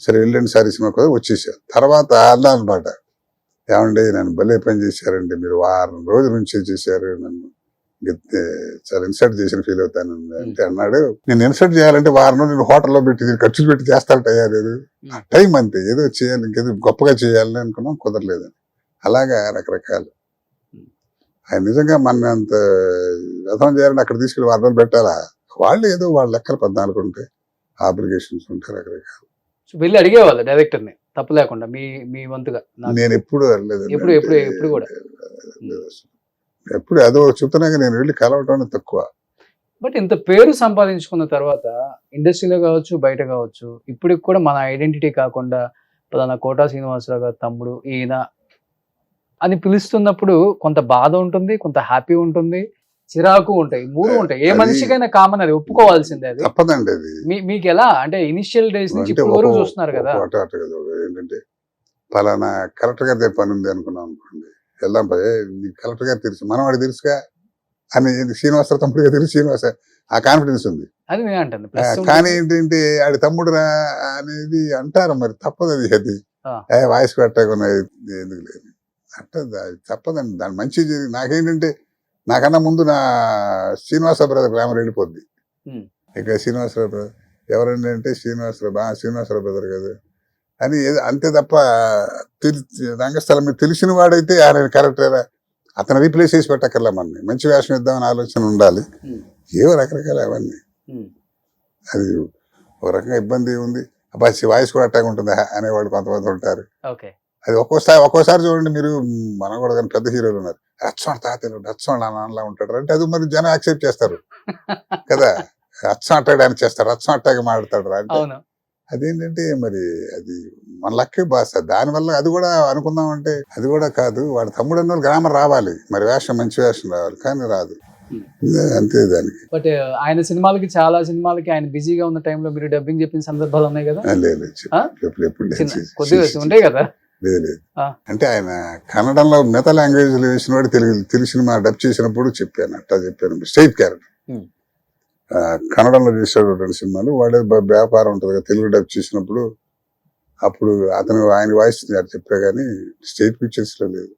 S3: సరే వెళ్ళండి సార్, ఈ సినిమా కూడా వచ్చేసారు. తర్వాత అన్నా అనమాట, ఏమండి నన్ను భలే పని చేశారండి, మీరు వారం రోజుల నుంచి చేశారు, నన్ను చాలా ఇన్సల్ట్ చేసిన ఫీల్ అవుతాను అంటే అన్నాడు. నేను ఇన్సల్ట్ చేయాలంటే వారం రోజులు నేను హోటల్లో పెట్టి ఖర్చులు పెట్టి చేస్తానటయ్యా, లేదు టైం అంతే, ఏదో చేయాలి, ఇంకేదో గొప్పగా చేయాలని అనుకున్నాం, కుదరలేదని. అలాగా రకరకాలు. ఆయన నిజంగా మన అంత వ్యర్థం చేయాలని అక్కడ తీసుకెళ్ళి వారం రోజులు పెట్టాలా? వాళ్ళు ఏదో వాళ్ళ లెక్కలు 14 ఉంటాయి, ఆబ్లిగేషన్స్ ఉంటాయి, రకరకాలు.
S2: వెళ్ళి అడిగేవాళ్ళు డైరెక్టర్ ని తప్పు లేకుండా మీ వంతుగా?
S3: నేను ఎప్పుడు వెళ్ళలేదు,
S2: ఎప్పుడు కూడా
S3: ఎప్పుడు అదో చెప్తున్నాక నేను వెళ్ళి కలవటం తక్కువ.
S2: బట్ ఇంత పేరు సంపాదించుకున్న తర్వాత ఇండస్ట్రీలో కావచ్చు, బయట కావచ్చు, ఇప్పటికి కూడా మన ఐడెంటిటీ కాకుండా పలానా కోటా శ్రీనివాసరావు గారు తమ్ముడు ఈయన అని పిలుస్తున్నప్పుడు కొంత బాధ ఉంటుంది, కొంత హ్యాపీ ఉంటుంది, చిరాకు ఉంటాయి, 3 ఉంటాయి. ఏ మనిషికైనా కామన్, అది ఒప్పుకోవాల్సిందే. అది
S3: తప్పదండి. అది
S2: మీకు ఎలా అంటే ఇనిషియల్ డేస్ నుంచి ఇప్పటి వరకు చూస్తున్నారు కదా.
S3: ఏంటంటే పలానా కలెక్టర్ గారి దగ్గర పని ఉంది అనుకున్నాం అనుకోండి, వెళ్దాం పదే, కలెక్టర్ గారు తెలుసు, మనం వాడు తెలుసుగా అని శ్రీనివాసరావు తమ్ముడిగా తెలుసు, శ్రీనివాస ఆ కాన్ఫిడెన్స్ ఉంది.
S2: అది నేను అంటాను.
S3: కానీ ఏంటంటే ఆడి తమ్ముడు రా అనేది అంటారు, మరి తప్పదు. అది వాయిస్ పెట్టకున్నది ఎందుకు లేదు అంటే తప్పదండి. దాని మంచి నాకేంటంటే నాకన్నా ముందు నా శ్రీనివాసరావు బ్రదర్ గ్రామర్ వెళ్ళిపోద్ది. ఇక శ్రీనివాసరావు బ్రదర్ ఎవరండి అంటే శ్రీనివాసరావు బ్రదర్ కదా అని అంతే తప్ప రంగస్థలం మీద తెలిసిన వాడైతే ఆయన క్యారెక్టర్ అతను రీప్లేస్ చేసి పెట్టక్కర్లే, మనని మంచి వేషం ఇద్దామని ఆలోచన ఉండాలి. ఏవో రకరకాల అవన్నీ. అది ఒక రకంగా ఇబ్బంది ఉంది. అబ్బా వాయిస్ కూడా అట్టాగా ఉంటుంది అనేవాళ్ళు కొంతమంది ఉంటారు. అది ఒక్కోసారి చూడండి, మీరు మనం కూడా కానీ పెద్ద హీరోలు ఉన్నారు, రచ్చవాడు తాతలు రచ్చవాడు నాన్నలా ఉంటాడు అంటే అది మరి జనం యాక్సెప్ట్ చేస్తారు కదా. రచ్చం అట్టాడు అని చేస్తారు, రచ్చం అట్టాగా మాట్లాడతాడు అంటే అదేంటంటే మరి అది మన లక్కే భాష. దానివల్ల అది కూడా అనుకుందామంటే అది కూడా కాదు. వాడు తమ్ముడు అన్న గ్రామర్ రావాలి, మరి వేషం మంచి వేషం రావాలి, కానీ రాదు అంతే దానికి.
S2: బట్ ఆయన సినిమాలకి చాలా సినిమాలకి ఆయన బిజీగా ఉన్న టైంలో మీరు డబ్బింగ్ చెప్పిన సందర్భాలు ఉన్నాయి కదా?
S3: లేదు
S2: కొద్దిగా ఉంటాయి కదా.
S3: లేదు అంటే ఆయన కన్నడంలో మిగతా లాంగ్వేజ్ వేసిన వాడు తెలుగు సినిమా డబ్ చేసినప్పుడు చెప్పాను, అట్టా చెప్పాను. స్ట్రైట్ క్యారెక్టర్ కన్నడంలో చేసాడు 2 సినిమాలు. వాడే వ్యాపారం ఉంటుంది కదా తెలుగు డబ్ చేసినప్పుడు, అప్పుడు అతను ఆయన వాయిస్ చెప్పా కానీ స్టేట్ పిక్చర్స్ లో లేదు.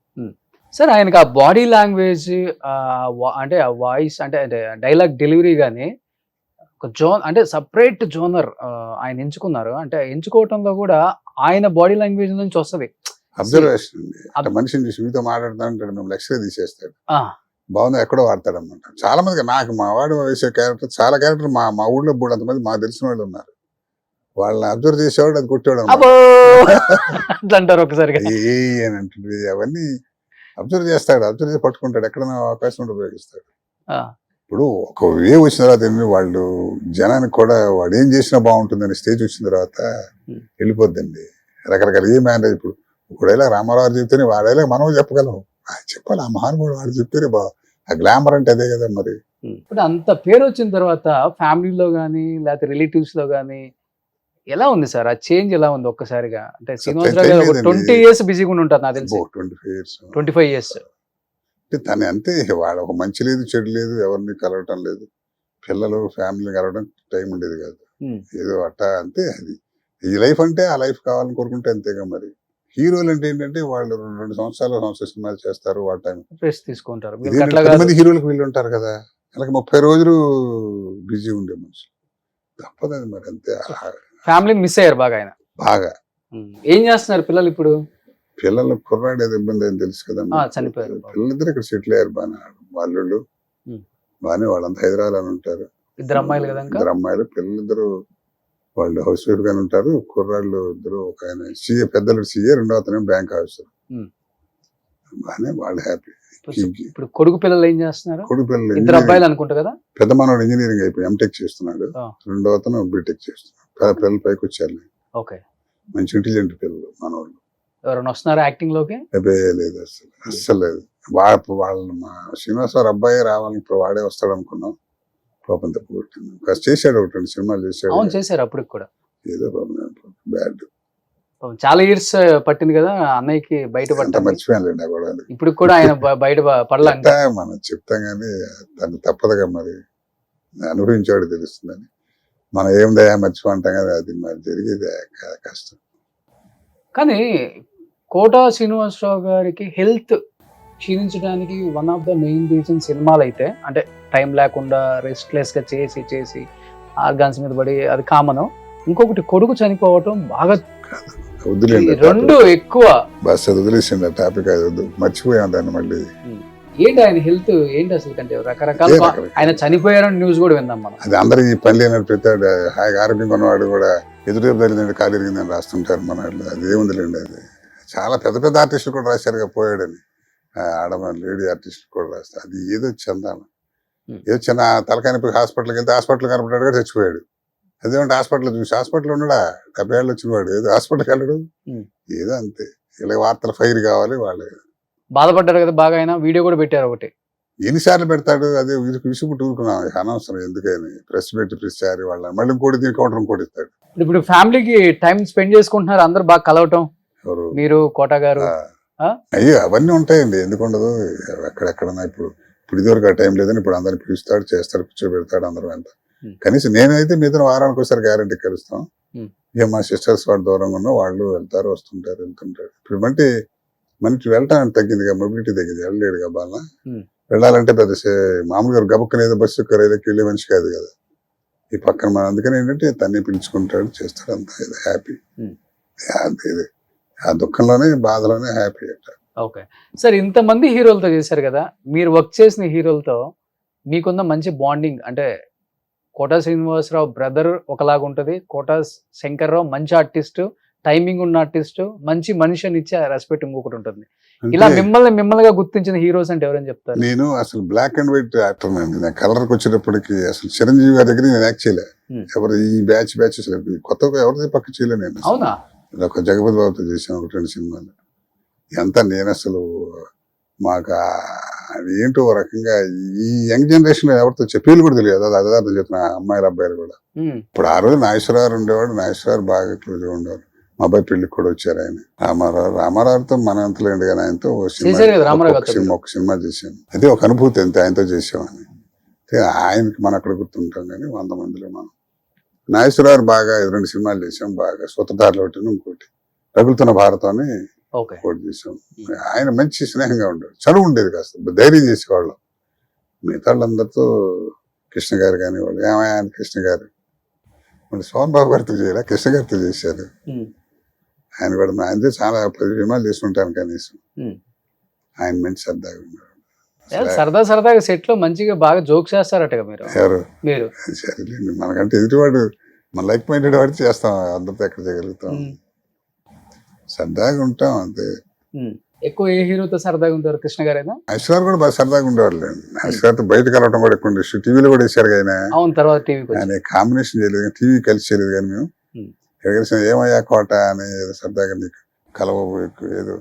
S2: సార్ ఆయనకి ఆ బాడీ లాంగ్వేజ్ అంటే ఆ వాయిస్ అంటే డైలాగ్ డెలివరీ కానీ ఒక అంటే సపరేట్ జోనర్ ఆయన ఎంచుకున్నారు. అంటే ఎంచుకోవటంలో కూడా ఆయన బాడీ లాంగ్వేజ్ నుంచి వస్తుంది.
S3: అబ్జర్వేషన్ అండి. మనిషిని చూసి మీతో మాట్లాడుతానంటాడు, మేము లక్ష్య తీసేస్తాడు, బాగుంది ఎక్కడో వాడతాడు అనమాట. చాలా మందికి నాకు మా వాడు వేసే క్యారెక్టర్ చాలా క్యారెక్టర్ మా ఊళ్ళో కూడా అంతమంది మాకు తెలిసిన వాళ్ళు ఉన్నారు. వాళ్ళని అబ్జర్వ్ చేసేవాడు, అది కొట్టేవాడు
S2: అంటారు ఒకసారి
S3: అంటే అవన్నీ అబ్జర్వ్ చేస్తాడు, అబ్జర్వ్ చేసి పట్టుకుంటాడు, ఎక్కడైనా అవకాశం ఉంటే ఉపయోగిస్తాడు. ఇప్పుడు ఒక వే వచ్చిన తర్వాత వాళ్ళు జనానికి కూడా వాడు ఏం చేసినా బాగుంటుందని స్టేజ్ వచ్చిన తర్వాత వెళ్ళిపోద్దండి. రకరకాల ఏ మ్యారేజ్ ఇప్పుడు ఒకడేలా రామారావు చెప్తేనే వాడేలా మనం చెప్పగలం, చెప్పాలి ఆ మహానుభావుడు వాడు చెప్తేనే ఆ గ్లామర్ అంటే అదే కదా. మరి
S2: ఇప్పుడు అంత పేరు వచ్చిన తర్వాత ఫ్యామిలీలో కానీ లేకపోతే రిలేటివ్స్ లో కానీ ఎలా ఉంది సార్ ఆ చేంజ్? ఎలా ఉంది ఒక్కసారిగా? అంటే శ్రీనివాసరావు గారు 20 years బిజీగా ఉంటారు నాకు తెలిసి.
S3: 25 years అంటే తను అంతే, వాళ్ళ ఒక మంచి లేదు చెడు లేదు, ఎవరిని కలవటం లేదు, పిల్లలు ఫ్యామిలీ కలవడం టైం ఉండేది కాదు. ఏదో అట్టా అంతే. అది ఈ లైఫ్ అంటే ఆ లైఫ్ కావాలని కోరుకుంటే అంతేగా మరి. హీరోలు అంటే ఏంటంటే వాళ్ళు 2 సంవత్సరాలు సినిమాలు చేస్తారు, వాళ్ళ టైం.
S2: రెస్ట్ తీసుకుంటారు.
S3: ఇదేంటి
S2: వీళ్ళకి అట్లా
S3: 10
S2: కాదు.
S3: మంది హీరోలకు వీళ్ళు ఉంటారు కదా, అలాగే 30 రోజులు బిజీ ఉండే మనిషి. తప్పదు అది మరి, అంతే.
S2: ఫ్యామిలీని మిస్ అయ్యారు బాగా ఆయన.
S3: బాగా
S2: ఏం చేస్తున్నారు పిల్లలు ఇప్పుడు?
S3: పిల్లలు కుర్రాడు ఏదో ఇబ్బంది అని తెలుసు కదా,
S2: చనిపోయారు.
S3: పిల్లలిద్దరు ఇక్కడ సెటిల్ అయ్యారు బాగా. వాళ్ళు బాగానే, వాళ్ళంతా హైదరాబాద్ అని ఉంటారు.
S2: 2 అమ్మాయిలు కదా ఇంకా?
S3: 2 అమ్మాయిలు, పిల్లలిద్దరు వాళ్ళు హౌస్ వైఫ్ గానే ఉంటారు. కుర్రాళ్ళు ఇద్దరు, ఒక ఆయన సీఏ, పెద్దలు సీఏ, రెండో అతను బ్యాంక్ ఆఫీసర్. బాగానే వాళ్ళు హ్యాపీ.
S2: ఇప్పుడు కొడుకు పిల్లలు ఏం చేస్తున్నారు?
S3: కొడుకు పిల్లలు
S2: 2 అబ్బాయిలు అనుకుంటా కదా.
S3: పెద్ద మనోడు ఇంజనీరింగ్ అయిపోయి ఎంటెక్ చేస్తున్నాడు, రెండో అతను బీటెక్ చేస్తున్నాడు. పిల్లలు పైకి వచ్చారు.
S2: ఓకే,
S3: మంచి ఇంటెలిజెంట్ పిల్లలు మనోళ్ళు.
S2: ఎవరైనా వస్తున్నారా యాక్టింగ్ లోకి?
S3: లేదు, అస్సలు లేదు. వాళ్ళు మా శ్రీనివాసరావు అబ్బాయి రావాలని, ఇప్పుడు వాడే వస్తాడు అనుకున్నాం. పాపం తప్పు కొట్టింది. చేశాడు, 2 సినిమాలు చేశాడు.
S2: అవును, చేశారు అప్పుడు కూడా.
S3: ఏదో బ్యాడ్.
S2: చాలా ఇయర్స్ పట్టింది కదా అన్నయ్యకి బయట పడ్డా.
S3: మర్చిపోయానులేండి కూడా.
S2: ఇప్పుడు కూడా ఆయన బయట పడలేంట.
S3: మనం చెప్తాం కానీ తను తప్పదుగా మరి, అనుభవించాడు తెలుస్తుందని. మనం ఏమిదయా మర్చిపోంటాం కదా, అది మరి జరిగేది కష్టం.
S2: కానీ కోట శ్రీనివాసరావు గారికి హెల్త్ క్షీణించడానికి one of the main reason సినిమాలు అయితే, అంటే టైం లేకుండా రెస్ట్లెస్ గా చేసి ఆర్గాన్స్ మీద పడి, అది కామన్. ఇంకొకటి కొడుకు చనిపోవటం బాగా
S3: వదిలేండి,
S2: 2 ఎక్కువ.
S3: బస్ అది వదిలేసిండి, ఆ టాపిక్ అది వద్దు, మర్చిపోయాం దాన్ని మళ్ళీ.
S2: ఏంటి ఆయన హెల్త్ ఏంటి అసలు? కంటే రకరకాల ఆయన చనిపోయారని న్యూస్ కూడా విందాం మనం.
S3: అది అందరికి పని లేనట్టు పెట్టాడు. హాయిగా ఆరోగ్యంగా ఉన్నవాడు కూడా ఎదురు తగిలిందండి, కాలు ఇరిగిందని రాస్తుంటారు మన వాళ్ళు. అది ఏముందిలేండి. అది చాలా పెద్ద పెద్ద ఆర్టిస్టులు కూడా రాశారుగా పోయాడని, ఆడమ లేడీ ఆర్టిస్టులు కూడా రాస్తారు. అది ఏదో చందాను, ఏదో చిన్న తలకాయనొప్పి హాస్పిటల్కి వెళ్తే హాస్పిటల్ కనపడ్డాడుగా చచ్చిపోయాడు. అదేమంటే హాస్పిటల్ చూసి, హాస్పిటల్ ఉన్నాడా 70 ఏళ్ళు వచ్చిన వాడు, ఏదో హాస్పిటల్కి వెళ్ళడు, ఏదో అంతే. ఇలా వార్తలు ఫైర్ కావాలి వాళ్ళు.
S2: బాధపడ్డారు కదా బాగా, ఆయన వీడియో కూడా పెట్టారు ఒకటి.
S3: ఎన్నిసార్లు పెడతాడు, అదే విసుగుట్టు ఊరుకున్నాం, అనవసరం ఎందుకని. ప్రెస్ పెట్టి ప్రతిసారి వాళ్ళ మళ్ళీ ఇంకోటి కౌంటర్ ఇంకోటి ఇస్తాడు.
S2: ఇప్పుడు ఫ్యామిలీకి టైం స్పెండ్ చేసుకుంటున్నారు, అందరు బాగా కలవటం.
S3: ఎవరు?
S2: మీరు, కోట గారు.
S3: అయ్యో అవన్నీ ఉంటాయండి, ఎందుకు ఉండదు. ఎక్కడెక్కడన్నా ఇప్పుడు ఇదివరకు ఆ టైం లేదని ఇప్పుడు అందరిని పిలుస్తాడు, చేస్తాడు, కూర్చోబెడతాడు, అందరూ ఎంత. కనీసం నేనైతే మీతో వారానికి ఒకసారి గ్యారెంటీ కలుస్తాం. ఇక మా సిస్టర్స్ వాళ్ళు దూరంగా ఉన్న వాళ్ళు వెళ్తారు, వస్తుంటారు, వెళ్తుంటారు. ఇప్పుడు మనకి వెళ్ళటానికి తగ్గిందిగా, మొబిలిటీ తగ్గింది, వెళ్ళలేడుగా బాగా. వెళ్ళాలంటే పెద్ద మామూలుగా గబుక్కనేదో బస్సు రైలుకి వెళ్ళే మనిషి కాదు కదా ఈ పక్కన. మన అందుకని ఏంటంటే తన్ని పిలుచుకుంటాడు, చేస్తాడు, అంతా ఇది హ్యాపీ. ఆ దుఃఖంలోనే, బాధలోనే హ్యాపీ అంట.
S2: ఓకే సార్, ఇంతమంది హీరోలతో చేశారు కదా, మీరు వర్క్ చేసిన హీరోలతో మీకున్న మంచి బాండింగ్ అంటే, కోట శ్రీనివాసరావు బ్రదర్ ఒకలాగా ఉంటుంది, కోట శంకర్రావు మంచి ఆర్టిస్ట్, టైమింగ్ ఉన్న ఆర్టిస్ట్, మంచి మనిషి అని ఇచ్చే రెస్పెక్ట్ ఇంకొకటి ఉంటుంది. ఇలా మిమ్మల్నిగా గుర్తించిన హీరోస్ అంటే ఎవరైనా చెప్తారు?
S3: నేను అసలు బ్లాక్ అండ్ వైట్ యాక్టర్ అండి. నేను కలర్కి వచ్చేటప్పటికి అసలు చిరంజీవి గారి దగ్గర నేను యాక్ట్ చేయలే. ఎవరు ఈ బ్యాచ్ అసలు కొత్తగా ఎవరిది పక్క చేయలే నేను.
S2: అవునా?
S3: ఒక జగపతి బాబుతో చేశాను, 1-2 సినిమాలు. ఎంత నేను అసలు మాకు అది ఏంటో రకంగా ఈ యంగ్ జనరేషన్ లో ఎవరితో చెప్పేది కూడా తెలియదు. అది అర్థం చెప్తున్నా, అమ్మాయిలు అబ్బాయిలు కూడా. ఇప్పుడు ఆ రోజు నాగేశ్వరరావు ఉండేవాడు, నాగేశ్వరరావు బాగా క్లోజ్ గా ఉండేవాడు. మా అబ్బాయి పెళ్లికి కూడా వచ్చారు ఆయన. రామారావుతో మన అంతలేండి కానీ ఆయనతో ఒక సినిమా చేశాను. అదే ఒక అనుభూతి అంతే, ఆయనతో చేసామని. ఆయనకి మనం అక్కడ గుర్తుంటాం కానీ 100 మందిలో మనం. నాగేశ్వరరావు బాగా 2 సినిమాలు చేసాం, బాగా సూత్రధారులు ఒకటి, ఇంకోటి రగులుతున్న భారతం అని ఒకటి చేసాం. ఆయన మంచి స్నేహంగా ఉండేవాడు, చదువు ఉండేది, కాస్త ధైర్యం చేసేవాళ్ళం. మిగతా వాళ్ళందరితో కృష్ణ గారు కానీ వాళ్ళు ఏమయ్యా కృష్ణ గారు, మళ్ళీ సోహన్ బాబు గారితో చేయలే, కృష్ణ గారితో చేశారు. ఆయన కూడా ఆయనతో చాలా 10 సినిమాలు చేస్తుంటాను కనీసం. ఆయన మంచి సరదాగా ఉన్నాడు.
S2: సరదాగా సెట్ లో మంచిగా బాగా జోక్స్ చేస్తారట మీరు.
S3: ఎవరు?
S2: మీరు.
S3: సరేలేండి, మనకంటే ఎదుటివాడు మన లైక్ మైండెడ్ వాడు చేస్తాం, అందరితో ఎక్కడ చేయగలుగుతాం. సరదాగా ఉంటాం అంతే.
S2: ఎక్కువ ఏ హీరోతో సరదాగా ఉంటారు? కృష్ణ గారేనా?
S3: నాగేశ్వరరావు కూడా బాగా సరదాగా ఉండేవాళ్ళు. నాగేశ్వరరావు బయట కలవటం కూడా ఎక్కువ ఉండేది. టీవీలో కూడా వేసారు ఆయన.
S2: అవును, తర్వాత టీవీ
S3: ఆయన కాంబినేషన్ చేయలేదు, టీవీ కలిసి చేయలేదు కానీ మేము కలిసిన ఏమయ్యా కోట అని సరదాగా నీకు ఏదో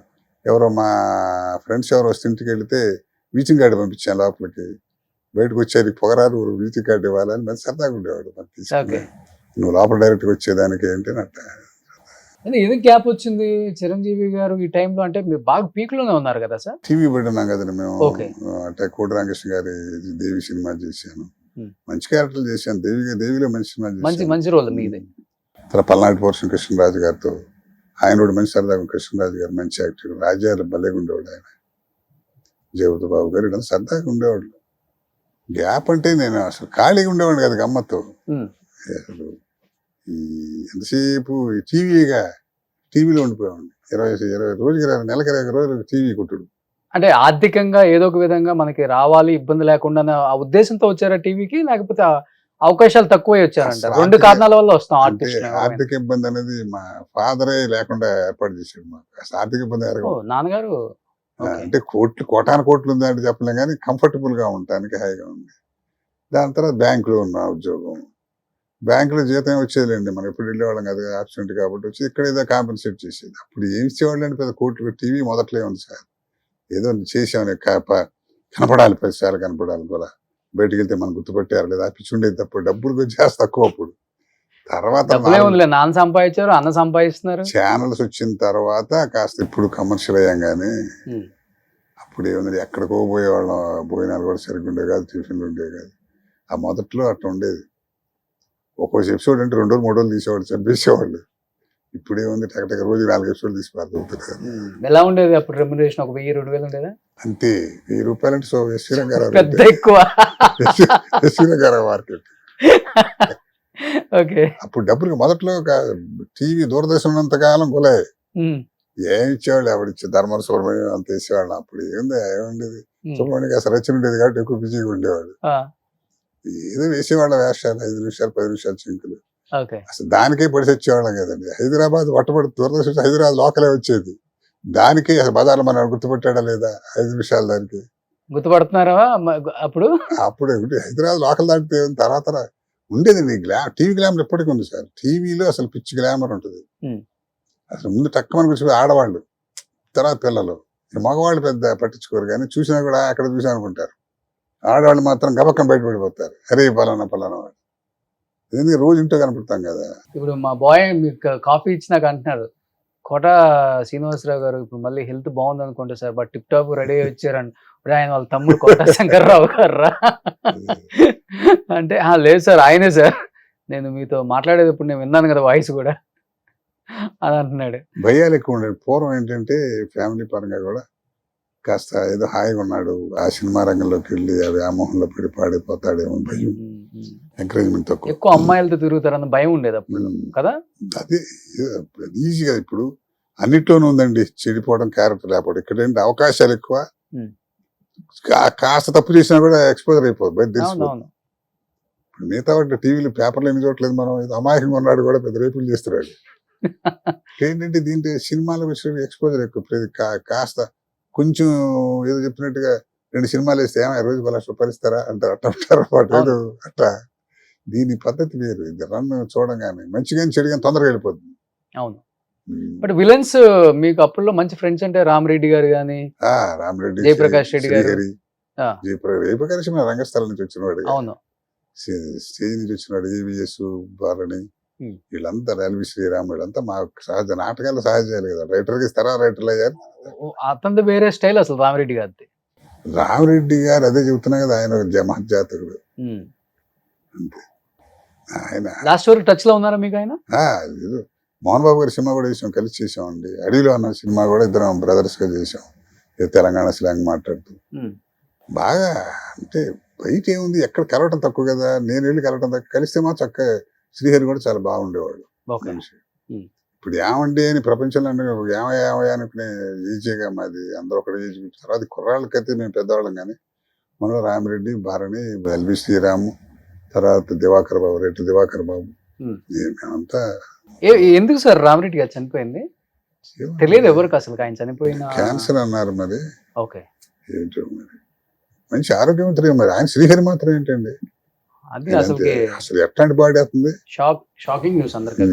S3: ఎవరో మా ఫ్రెండ్స్ ఎవరు వస్తే ఇంటికి వెళితే విజిటింగ్ కార్డు పంపించాను లోపలికి. బయటకు వచ్చేది పొగరారు, విజిటింగ్ కార్డు ఇవ్వాలని మరి సరదాగా ఉండేవాడు. మరి తీసుకుని నువ్వు లోపల డైరెక్ట్గా వచ్చేదానికి ఏంటి అట్లా
S2: అంటే ఎందుకు గ్యాప్ వచ్చింది చిరంజీవి గారు ఈ టైంలో? అంటే మీరు బాగా పీక్ లోనే ఉన్నారు కదా సార్.
S3: టీవీ పడినాం కదండి మేము.
S2: ఓకే.
S3: అంటే కోటి రామకృష్ణ గారి దేవి సినిమా చేశాను,
S2: Hmm.
S3: మంచి క్యారెక్టర్లు చేశాను. దేవిలో మంచి సినిమా
S2: మంచి
S3: చేశాను.
S2: మంచి రోల్ మీది.
S3: తర్వాత పల్నాటి పోర్షన్ కృష్ణరాజు గారితో, ఆయన కూడా మంచి సరదాగా, కృష్ణరాజు గారు మంచి యాక్టర్, రాజ్యాలు భలేగా ఉండేవాడు ఆయన, జగపతి బాబు గారు ఇలా సరదాగా ఉండేవాడు. గ్యాప్ అంటే నేను అసలు ఖాళీగా ఉండేవాడిని కదా గమ్మత్తు.
S2: Hmm.
S3: అసలు ఈ ఎంతసేపు టీవీలో ఉండిపోయామండి. 20 రోజుకి నెలకి 20 రోజులు టీవీ కుట్టుడు.
S2: అంటే ఆర్థికంగా ఏదో ఒక విధంగా మనకి రావాలి, ఇబ్బంది లేకుండా ఆ ఉద్దేశంతో వచ్చారా టీవీకి, లేకపోతే అవకాశాలు తక్కువే వచ్చారంట?
S3: అసలు
S2: రెండు కారణాల వల్ల వస్తాం
S3: అంటే
S2: ఆర్టిస్ట్.
S3: ఆర్థిక ఇబ్బంది అనేది మా ఫాదరే లేకుండా ఏర్పాటు చేశాడు మాకు. అసలు ఆర్థిక ఇబ్బంది
S2: నాన్నగారు
S3: అంటే కోటాను కోట్లు ఉందంటే చెప్పలేం కానీ కంఫర్టబుల్ గా ఉండటానికి హాయిగా ఉంది. దాని తర్వాత బ్యాంకులో ఉన్న ఉద్యోగం, బ్యాంకులో జీతం వచ్చేదిలేండి, మనం ఎప్పుడు వెళ్ళేవాళ్ళం కదా, ఆబ్సెంట్ కాబట్టి వచ్చి ఇక్కడ ఏదో కాంపెన్సేట్ చేసేది. అప్పుడు ఏమి ఇచ్చేవాళ్ళు అండి, పెద్ద కోట్లు. టీవీ మొదట్లో ఉంది సార్, ఏదో చేసామని కనపడాలి, 10 సార్లు కనపడాలి కూడా, బయటికి వెళ్తే మనం గుర్తుపెట్టారు లేదా పిచ్చి ఉండేది తప్ప. డబ్బులు వచ్చేసి తక్కువ అప్పుడు. తర్వాత
S2: నాన్న సంపాదించారు, అన్న సంపాదిస్తున్నారు.
S3: ఛానల్స్ వచ్చిన తర్వాత కాస్త ఇప్పుడు కమర్షియల్ అయ్యాంగానే అప్పుడు ఏముంది, ఎక్కడికో పోయేవాళ్ళం, భోజనాలు కూడా సరిగ్గా ఉండేవి కాదు, టిఫిన్లు ఉండేవి కాదు. ఆ మొదట్లో అట్లా ఉండేది. ఒక్కొక్క ఎపిసోడ్ అంటే 2 రోజులు 3 రోజులు తీసేవాళ్ళు, చంపేసేవాళ్ళు. ఇప్పుడు ఏముంది, టకటక రోజు 4 ఎపిసోడ్లు తీసి పారుతుంటారు.
S2: ఎలా ఉండేది అప్పుడు రెమ్యునరేషన్? ఒక 1000-2000 ఉండేదా?
S3: అంతే. 1000 రూపాయలు అంటే ఎస్వీ రంగారావు
S2: పెద్ద ఎక్కువ.
S3: SV Rangarao market.
S2: ఓకే.
S3: అప్పుడు డబ్బులు మొదట్లో టీవీ దూరదర్శన్ ఉన్నంత కాలం కొలే ఏమి ఇచ్చేవాళ్ళు, ఎవరిచ్చే ధర్మవరం సుబ్రహ్మణ్యం అంత వేసేవాళ్ళు. అప్పుడు ఏముండేది, సుబ్రహ్మణ్యం అసలు రచన ఉండేది కాబట్టి ఎక్కువ బిజీగా ఉండేవాడు. ఏదో వేసేవాళ్ళ వేషాలు, 5 నిమిషాలు 10 నిమిషాలు చింకులు, అసలు దానికే పడిసి వచ్చేవాళ్ళం కదండి. హైదరాబాద్ వట్టబడి దూరదర్శన్ హైదరాబాద్ లోకలే వచ్చేది, దానికి అసలు బజార్లో మనం గుర్తుపెట్టాడా లేదా 5 నిమిషాలు దానికి
S2: గుర్తుపడుతున్నారా అప్పుడు?
S3: అప్పుడే హైదరాబాద్ లోకల్ దాటితే తర్వాత ఉండేది. టీవీ గ్లామర్ ఎప్పటికీ ఉంది సార్. టీవీలో అసలు పిచ్చి గ్లామర్ ఉంటుంది. అసలు ముందు టక్కుమని కూర్చొని ఆడవాళ్ళు, తర్వాత పిల్లలు, మగవాళ్ళు పెద్ద పట్టించుకోరు కానీ చూసినా కూడా అక్కడ చూసా అనుకుంటారు. ఆడవాళ్ళు మాత్రం గబక్కం బయటపడిపోతారు, అరే పలానా వాడు. ఎందుకంటే రోజు ఇంట్లో కనపడతాం కదా.
S2: ఇప్పుడు మా బాయ్ మీకు కాఫీ ఇచ్చినాక అంటున్నారు, కోట శ్రీనివాసరావు గారు ఇప్పుడు మళ్ళీ హెల్త్ బాగుంది అనుకుంటా sir, but tip top ready వచ్చారండి. ఇప్పుడు ఆయన వాళ్ళ తమ్ముడు కోట శంకర్రావు గారు అంటే లేదు సార్ ఆయనే సార్, నేను మీతో మాట్లాడేది ఇప్పుడు నేను విన్నాను కదా వాయిస్ కూడా అని అంటున్నాడు.
S3: భయాలు ఎక్కువ ఉండేది. పూర్వం ఏంటంటే ఫ్యామిలీ పరంగా కూడా కాస్త ఏదో హాయిగా ఉన్నాడు, ఆ సినిమా రంగంలోకి వెళ్ళి ఆ వ్యామోహంలో పడి పాడిపోతాడేమో భయం, ఎంకరేజ్మెంట్ తక్కువ.
S2: ఎక్కువ అమ్మాయిలతో తిరుగుతారన్న భయం ఉండేది అప్పుడు కదా.
S3: అదే ఈజీగా ఇప్పుడు అన్నిట్లోనూ ఉందండి చెడిపోవడం, క్యారెక్టర్ లేకపోవడం. ఇక్కడ ఏంటి అవకాశాలు ఎక్కువ, కాస్త తప్పు చేసినా కూడా ఎక్స్పోజర్ అయిపోదు, బయట తెలిసిపోతుంది. ఇప్పుడు మిగతా వాటి టీవీలు పేపర్లు ఎన్ని చూడట్లేదు మనం, అమాయకంగా ఉన్నాడు కూడా పెద్ద రేపులు చేస్తున్నాడు. ఏంటంటే దీంట్లో సినిమాల విషయం ఎక్స్పోజర్ ఎక్కువ. కాస్త కొంచెం ఏదో చెప్తున్నట్టుగా 2 సినిమాలు వేస్తే ఏమైనా రోజు 1 లక్ష రూపాయలు ఇస్తారా అంటారు, అట్లా ఏదో అట్లా. దీని పద్ధతి వేరు. ఇది రన్ చూడంగానే మంచిగా చెడుగా తొందరగా వెళ్ళిపోతుంది.
S2: అవును. బట్ విలన్స్ మీకు అప్పుల్లో మంచి ఫ్రెండ్స్ అంటే రామరెడ్డి గారు కానీ,
S3: రామరెడ్డి,
S2: జయప్రకాష్ రెడ్డి గారు.
S3: జయప్రకాష్ రంగస్థలం నుంచి వచ్చినవాడు,
S2: అవును,
S3: స్టేజ్ నుంచి వచ్చినాడు. ఏవిఎస్ బాలని వీళ్ళంతా, ఎల్వి శ్రీరామ్ వీళ్ళంతా మా సహజ నాటకాలు సహజాలు కదా. రైటర్కి ఇస్తారా, రైటర్లు అయ్యారు.
S2: అతనిది వేరే స్టైల్ అసలు రామరెడ్డి గారిది.
S3: రామరెడ్డి గారు అదే చెబుతున్నా కదా, ఆయన మహజ్జాతకుడు. అంతే. ఆయన
S2: లాస్ట్ వరకు టచ్ లో ఉన్నారా మీకు ఆయన?
S3: మోహన్ బాబు గారి సినిమా కూడా చేసాం, కలిసి చేసామండి. అడవిలో అన్న సినిమా కూడా ఇద్దరం బ్రదర్స్ గా చేసాం, తెలంగాణ స్లాంగ్ మాట్లాడుతూ. బాగా అంటే బయట ఏముంది, ఎక్కడ కలవటం తక్కువ కదా, నేను వెళ్ళి కలవటం తక్కువ. కలిస్తే మా చక్కగా శ్రీహరి కూడా చాలా బాగుండేవాడు మనిషి. ఇప్పుడు ఏమండి అని ప్రపంచంలో ఏమయ్యా అనుకునే ఈజీగా మాది, అందరూ ఒకటి ఏజ్. తర్వాత కుర్రాళ్ళకైతే మేము పెద్దవాళ్ళం కానీ మనలో రామిరెడ్డి, భారణి, ఎల్వి శ్రీరాము, తర్వాత దివాకర్ బాబు, రెడ్డి దివాకర్ బాబు, మేమంతా.
S2: ఎందుకు సార్ రామరెడ్డి గారు చనిపోయింది తెలియదు ఎవరికి అసలు? ఆయన చనిపోయిన
S3: క్యాన్సర్ అన్నారు మరి.
S2: ఓకే.
S3: ఏంటో మరి మంచి ఆరోగ్యవంతులు మరి. ఆయన శ్రీహరి మాత్రం ఏంటండి,
S2: అది అసలు
S3: ఎట్లాంటి బాడీ అవుతుంది.
S2: షాకింగ్ న్యూస్ అందరికీ.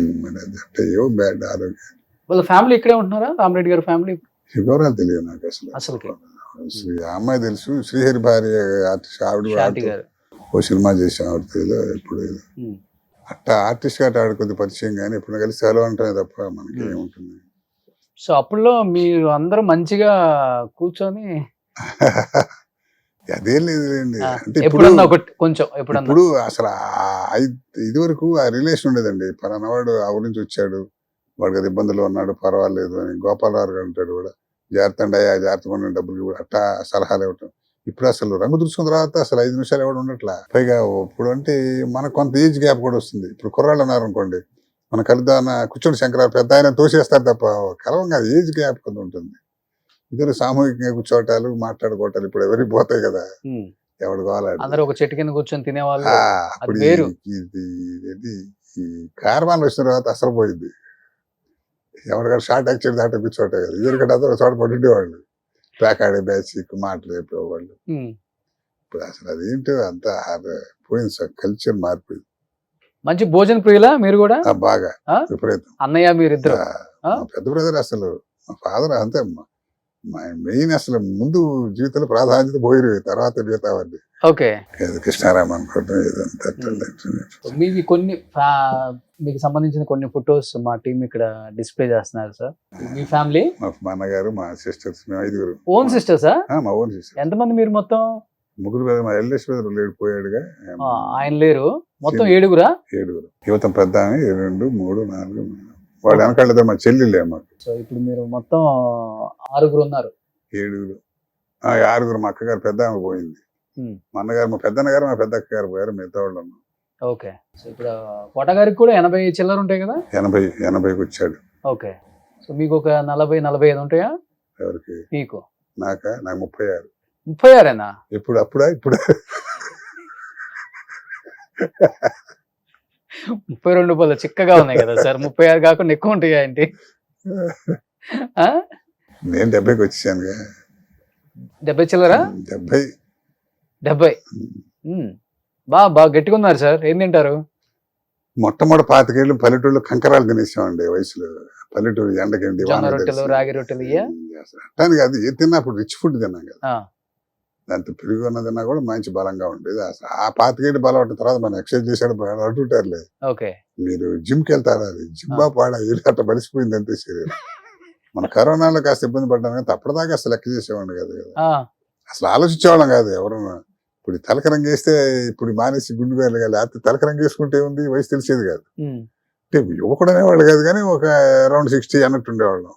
S3: బ్యాడ్ ఆరోగ్యం.
S2: వాళ్ళ ఫ్యామిలీ ఇక్కడే ఉంటున్నారా, రామరెడ్డి గారి ఫ్యామిలీ?
S3: వివరాలు తెలియదు నాకు అసలు. అమ్మాయి తెలుసు, శ్రీహరి భార్య ఆర్టిస్ట్, ఆవిడ ఓ సినిమా చేసాం ఆవిడతో, ఇప్పుడు అట్టా ఆర్టిస్ట్ గా ఆడ కొద్ది పరిచయం కానీ ఇప్పుడు కలిసి సెలవు అంటామే తప్ప మనకి ఏముంటుంది.
S2: సో అప్పుడులో మీరు అందరూ మంచిగా కూర్చొని
S3: అదేం లేదులేండి.
S2: ఆ,
S3: అంటే ఇప్పుడు
S2: ఎప్పుడన్నా ఒకటి కొంచెం ఎప్పుడన్నా
S3: ఇప్పుడు అసలు ఇది వరకు ఆ రిలేషన్ ఉండేదండి. పలానా వాడు ఆ ఊరి నుంచి వచ్చాడు, వాడికి అది ఇబ్బందులు ఉన్నాడు, పర్వాలేదు అని గోపాలరావు గారు అంటాడు కూడా, జాగ్రత్త అండి అయ్యా, జాగ్రత్తగా ఉండండి, డబ్బులు ఇవ్వడు, అట్టా సలహాలు ఇవ్వటం. ఇప్పుడు అసలు రంగు దురుచుకున్న తర్వాత అసలు 5 నిమిషాలు ఎవడు ఉండట్లా. పైగా ఇప్పుడు అంటే మనకు కొంత ఏజ్ గ్యాప్ కూడా వస్తుంది. ఇప్పుడు కుర్రాళ్ళు ఉన్నారు అనుకోండి, మన కలుద్దాన కూర్చోండి శంకర పెద్ద ఆయన తోసేస్తారు తప్ప కలవం కాదు, ఏజ్ గ్యాప్ కొంత ఉంటుంది. ఇద్దరు సామూహికంగా కూర్చోటాలు మాట్లాడుకోవటాలు ఇప్పుడు ఎవరికి పోతాయి కదా, ఎవడు కావాలి.
S2: అందరూ ఒక చెట్టు కింద కూర్చొని తినేవాళ్ళు.
S3: అప్పుడు
S2: వేరు.
S3: ఈ కార్వాన్ వచ్చిన తర్వాత అసలు పోయింది. ఎవరికైనా షార్ట్ యాక్సిడెంట్ దాంట్లో కూర్చోటే కదా, ఇద్దరికంటే అందరూ చోట పడుండేవాళ్ళు, ప్యాకాడే బ్యాచ్ మాటలు చెప్పేవాళ్ళు. ఇప్పుడు అసలు అదేంటో అంతా పోయింది సార్, కల్చర్ మారిపోయింది.
S2: మంచి భోజన ప్రియులా మీరు కూడా?
S3: బాగా
S2: ఆ?
S3: విపరీతం.
S2: అన్నయ్య మీరిద్దరు?
S3: మా పెద్ద బ్రదర్ అసలు, మా ఫాదర్ అంతే, మెయిన్ అసలు ముందు జీవితంలో ప్రాధాన్యత పోయిరు, తర్వాత మిగతావన్నీ.
S2: ఓకే.
S3: కృష్ణారామ అనుకోవడం ఏదంతా.
S2: మీవి కొన్ని మీకు సంబంధించిన కొన్ని ఫొటోస్ మా టీం ఇక్కడ డిస్ప్లే చేస్తున్నారు సార్. మీ ఫ్యామిలీ?
S3: మా అన్నగారు, మా సిస్టర్స్, మేము 5
S2: ఓన్ సిస్టర్సా?
S3: మా ఓన్ సిస్టర్.
S2: ఎంతమంది మీరు మొత్తం?
S3: 3 మా ఎల్డెస్ట్ బ్రదర్ లేడు, పోయాడుగా.
S2: ఆయన లేరు, మొత్తం 7గురా?
S3: 7 యువతం పెద్ద 2, 3, 4 వాడు వెనకాళ్ళ మా చెల్లెళ్ళే మాకు.
S2: సో ఇప్పుడు మీరు మొత్తం 6గురు ఉన్నారు.
S3: 7 6 మా అక్కగారు పెద్ద ఆమె పోయింది, మా అన్నగారు, మా పెద్దన్నగారు, మా పెద్ద అక్కగారు పోయారు, మిగతా వాళ్ళు ఉన్నాం.
S2: ఓకే. సో ఇప్పుడు కోట గారికి కూడా 80 చిల్లర ఉంటాయి కదా?
S3: 80కి వచ్చాడు.
S2: ఓకే. సో మీకు ఒక 40-45 ఉంటాయా?
S3: ఎవరికి?
S2: మీకు?
S3: నాకు 36.
S2: 36ఏనా?
S3: ఇప్పుడు ఇప్పుడు
S2: 32 రూపాయలు చిక్కగా ఉన్నాయి కదా సార్. 36 కాకుండా ఎక్కువ ఉంటాయా ఏంటి?
S3: నేను 70కి వచ్చానుగా.
S2: 70 చిల్లరా?
S3: 70.
S2: బాగా గట్టిగా ఉన్నారు సార్. ఏం తింటారు?
S3: మొట్టమొదటి 25 ఏళ్ళు పల్లెటూళ్ళు కంకరాలు తినేసామండి వయసులో. పల్లెటూరు ఎండకండి,
S2: జొన్న రొట్టెలు, రాగి రొట్టెలు
S3: అట్టాను కాదు, ఏ తిన్నా అప్పుడు రిచ్ ఫుడ్ తిన్నాం కదా, దాంతో పెరుగు ఉన్న తిన్నా కూడా మంచి బలంగా ఉండేది. అసలు ఆ 25 ఏళ్ళు బలం పట్టిన తర్వాత మనం ఎక్సర్సైజ్ చేసాడు అంటుంటారులే.
S2: ఓకే.
S3: మీరు జిమ్కి వెళ్తారా, అది జిమ్మా పాడా ఏళ్ళు అట్లా బలిసిపోయింది అంతే శరీరం. మన కరోనాలో కాస్త ఇబ్బంది పడ్డాను కానీ అప్పటిదాకా అసలు లెక్క చేసేవాడిని కాదు కదా, అసలు ఆలోచించేవాళ్ళం కాదు ఎవరన్నా. ఇప్పుడు తలకరంగా వేస్తే ఇప్పుడు మానేసి గుండు వెళ్ళగాలి, లేకపోతే తలకరంగా వేసుకుంటే ఉంది వయసు తెలిసేది కాదు. అంటే యువకుడు అనేవాళ్ళు కాదు కానీ ఒక అరౌండ్ 60 అన్నట్టు ఉండేవాళ్ళం.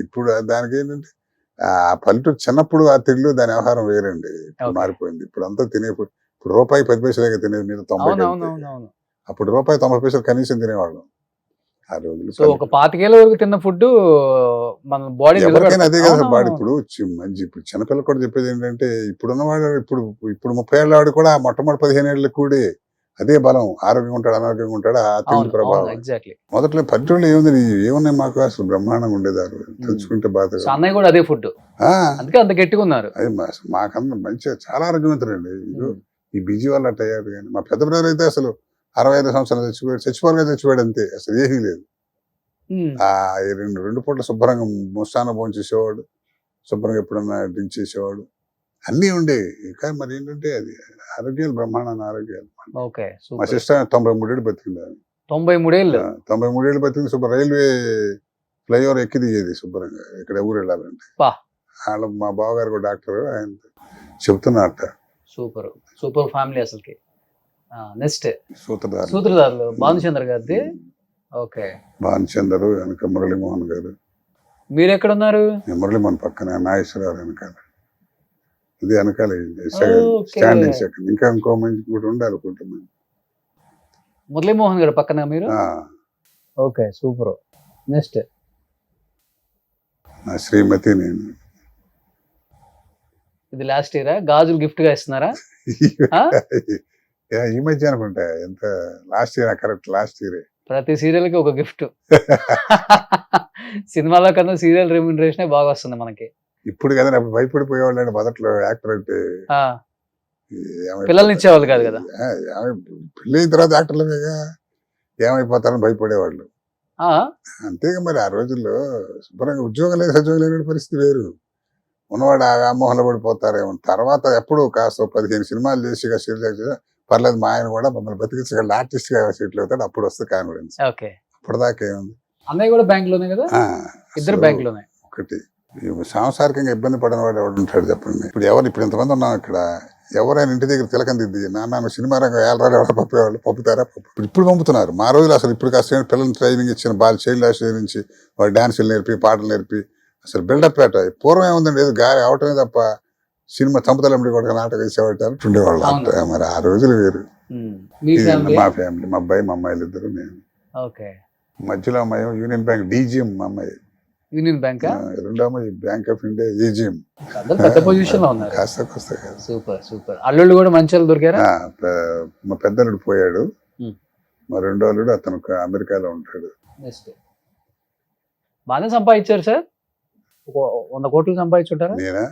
S3: ఇప్పుడు దానికి ఏంటంటే ఆ పల్లెటూరు చిన్నప్పుడు ఆ తిండ్లు దాని వ్యవహారం వేరండి, మారిపోయింది. ఇప్పుడు అంతా ఇప్పుడు రూపాయి 10 పైసలుగా తినేది, మీద 90. అప్పుడు రూపాయి 90 పైసలు కనీసం తినేవాళ్ళం ఆ రోజులు.
S2: సో ఒక 25 ఏళ్ళ వరకు తిన్న ఫుడ్ మన బాడీ
S3: ఎవరికైనా అదే కదా బాడీ. ఇప్పుడు ఇప్పుడు చిన్నపిల్లలు కూడా చెప్పేది ఏంటంటే, ఇప్పుడున్నవాడు ఇప్పుడు 30 ఏళ్ళ వాడు కూడా మొట్టమొదటి 15 ఏళ్ళకి కూడా అదే బలం, ఆరోగ్యంగా ఉంటాడు, అనారోగ్యంగా ఉంటాడు, ఆ తిండి ప్రభావం. మొదట్లో పల్లెటూళ్ళు ఏమున్నాయి మాకు, అసలు బ్రహ్మాండంగా ఉండేదారు, తెలుసుకుంటే బాధ.
S2: అన్నయ్య కూడా అదే ఫుడ్, అందుకే అంత గట్టిగా ఉన్నారు.
S3: అది మాకందరం మంచిగా చాలా ఆరోగ్యవంతులండి. ఈ బిజీ వల్ల అట్ట అయ్యారు. కానీ మా పెద్ద బ్రదర్ అయితే అసలు 65 సంవత్సరాలు చచ్చిపోయాడు చచ్చిపోయాడు అంతే, అసలు ఏమీ లేదు. ఆ 2 పూట్ల శుభ్రంగా ముస్తాన భోజనం చేసేవాడు, శుభ్రంగా ఎప్పుడన్నా డ్రింక్ చేసేవాడు, అన్నీ ఉండేవి. కానీ మరి ఏంటంటే అది ఆరోగ్యాలు, బ్రహ్మాండమైన ఆరోగ్యాలు. మా సిస్టర్ 93 ఏళ్ళు బతికింది.
S2: 93 ఏళ్ళు?
S3: 93 ఏళ్ళు బతికింది. శుభ్రం రైల్వే ఫ్లైఓవర్ ఎక్కి దిగేది శుభ్రంగా, ఇక్కడ ఊరు వెళ్ళాలంటే. వాళ్ళ మా బావగారు కూడా డాక్టర్, ఆయన చెబుతున్నట్ట.
S2: సూపర్ సూపర్ ఫ్యామిలీ అసలుకి. నెక్స్ట్
S3: సూత్రధారులు
S2: భానుచంద్ర గారిది. ఓకే.
S3: భానుచంద్ర వెనక మురళీమోహన్ గారు.
S2: మీరు ఎక్కడ ఉన్నారు?
S3: మురళీమోహన్ పక్కన, నాగేశ్వరరావు వెనకాల, ఇది వెనకాల స్టాండింగ్ సెకండ్. ఇంకా ఇంకో మంచి కూడా ఉండాలి కుటుంబం.
S2: మురళీమోహన్ గారు పక్కన మీరు? Okay, super. నెక్స్ట్
S3: నా శ్రీమతి, నేను.
S2: ఇది లాస్ట్ ఇయరా? గాజులు గిఫ్ట్ గా ఇస్తున్నారా?
S3: ఈ మధ్య అనుకుంటా, ఎంత last year, correct last year.
S2: ప్రతి సీరియల్ కి ఒక గిఫ్ట్. సినిమాలో కన్నా సీరియల్ రెమ్యూనరేషన్ బాగా వస్తుంది మనకి.
S3: ఇప్పుడు కదా, అప్పుడు భయపడిపోయేవాళ్ళు అండి మొదట్లో. యాక్టర్ అంటే
S2: పిల్లల్ని ఇచ్చేవాళ్ళు కాదు కదా,
S3: పెళ్ళి అయిన తర్వాత యాక్టర్లుగా ఏమైపోతారని భయపడేవాళ్ళు. అంతేగా మరి ఆ రోజుల్లో శుభ్రంగా ఉద్యోగం లేదు, సద్యోగం లేని పరిస్థితి వేరు. ఉన్నవాడు ఆ వ్యామోహంలో పడిపోతారేమో. తర్వాత ఎప్పుడు కాస్త 15 సినిమాలు చేసి పర్లేదు మా ఆయన కూడా మమ్మల్ని బతికించగల ఆర్టిస్ట్ గా సెటిల్ అవుతాడు, అప్పుడు వస్తుంది కాన్ఫిడెన్స్.
S2: ఓకే.
S3: అప్పటిదాకా ఏముంది.
S2: అన్నయ్య కూడా బ్యాంక్ లోనే కదా, ఇద్దరు
S3: అసలు
S2: బ్యాంక్ లోనే.
S3: ఒకటి సాంసారికంగా ఇబ్బంది పడిన వాడు ఎవడు ఉంటాడు చెప్పండి. ఇప్పుడు ఇంతమంది ఉన్నాం ఇక్కడ, ఎవరైనా ఇంటి దగ్గర తిలకం దిద్ది నాన్న సినిమా రంగం ఏళ్ళరాలు ఎవరు పంపేవాళ్ళు, పంపుతారా? ఇప్పుడు పంపుతున్నారు. మా రోజులు అసలు ఇప్పుడు కాస్త పిల్లల్ని ట్రైనింగ్ ఇచ్చిన చైల్డ్ హాస్టల్ నుంచి వాళ్ళు డాన్సులు నేర్పి పాటలు నేర్పి అసలు బిల్డప్ పెట్ట. పూర్వం ఏముందండి, ఏదో గాలి అవటమే తప్ప సినిమా చంపుతలమ్మడి కూడా నాటకం వేసేవాళ్ళు ఉండేవాళ్ళు. మరి ఆ రోజులు వేరు. మా ఫ్యామిలీ, మా అబ్బాయి మా అమ్మాయిలు ఇద్దరు, నేను. మధ్యలో అమ్మాయి యూనియన్ బ్యాంక్ డీజీఎం, మా అమ్మాయి
S2: యూనియన్ బ్యాంక్,
S3: రెండో అమ్మాయి బ్యాంక్ ఆఫ్ ఇండియా ఏజీఎం.
S2: పెద్ద పొజిషన్ లో ఉన్నారు.
S3: కాస్త
S2: సూపర్ సూపర్. అల్లుళ్ళు కూడా మంచి వాళ్ళు దొరికారా?
S3: మా పెద్దలుడు పోయాడు, మా రెండో అల్లుడు అతను అమెరికాలో ఉంటాడు.
S2: బాగానే సంపాదించారు సార్, 100 కోట్లు సంపాదించుంటారా?
S3: నేనా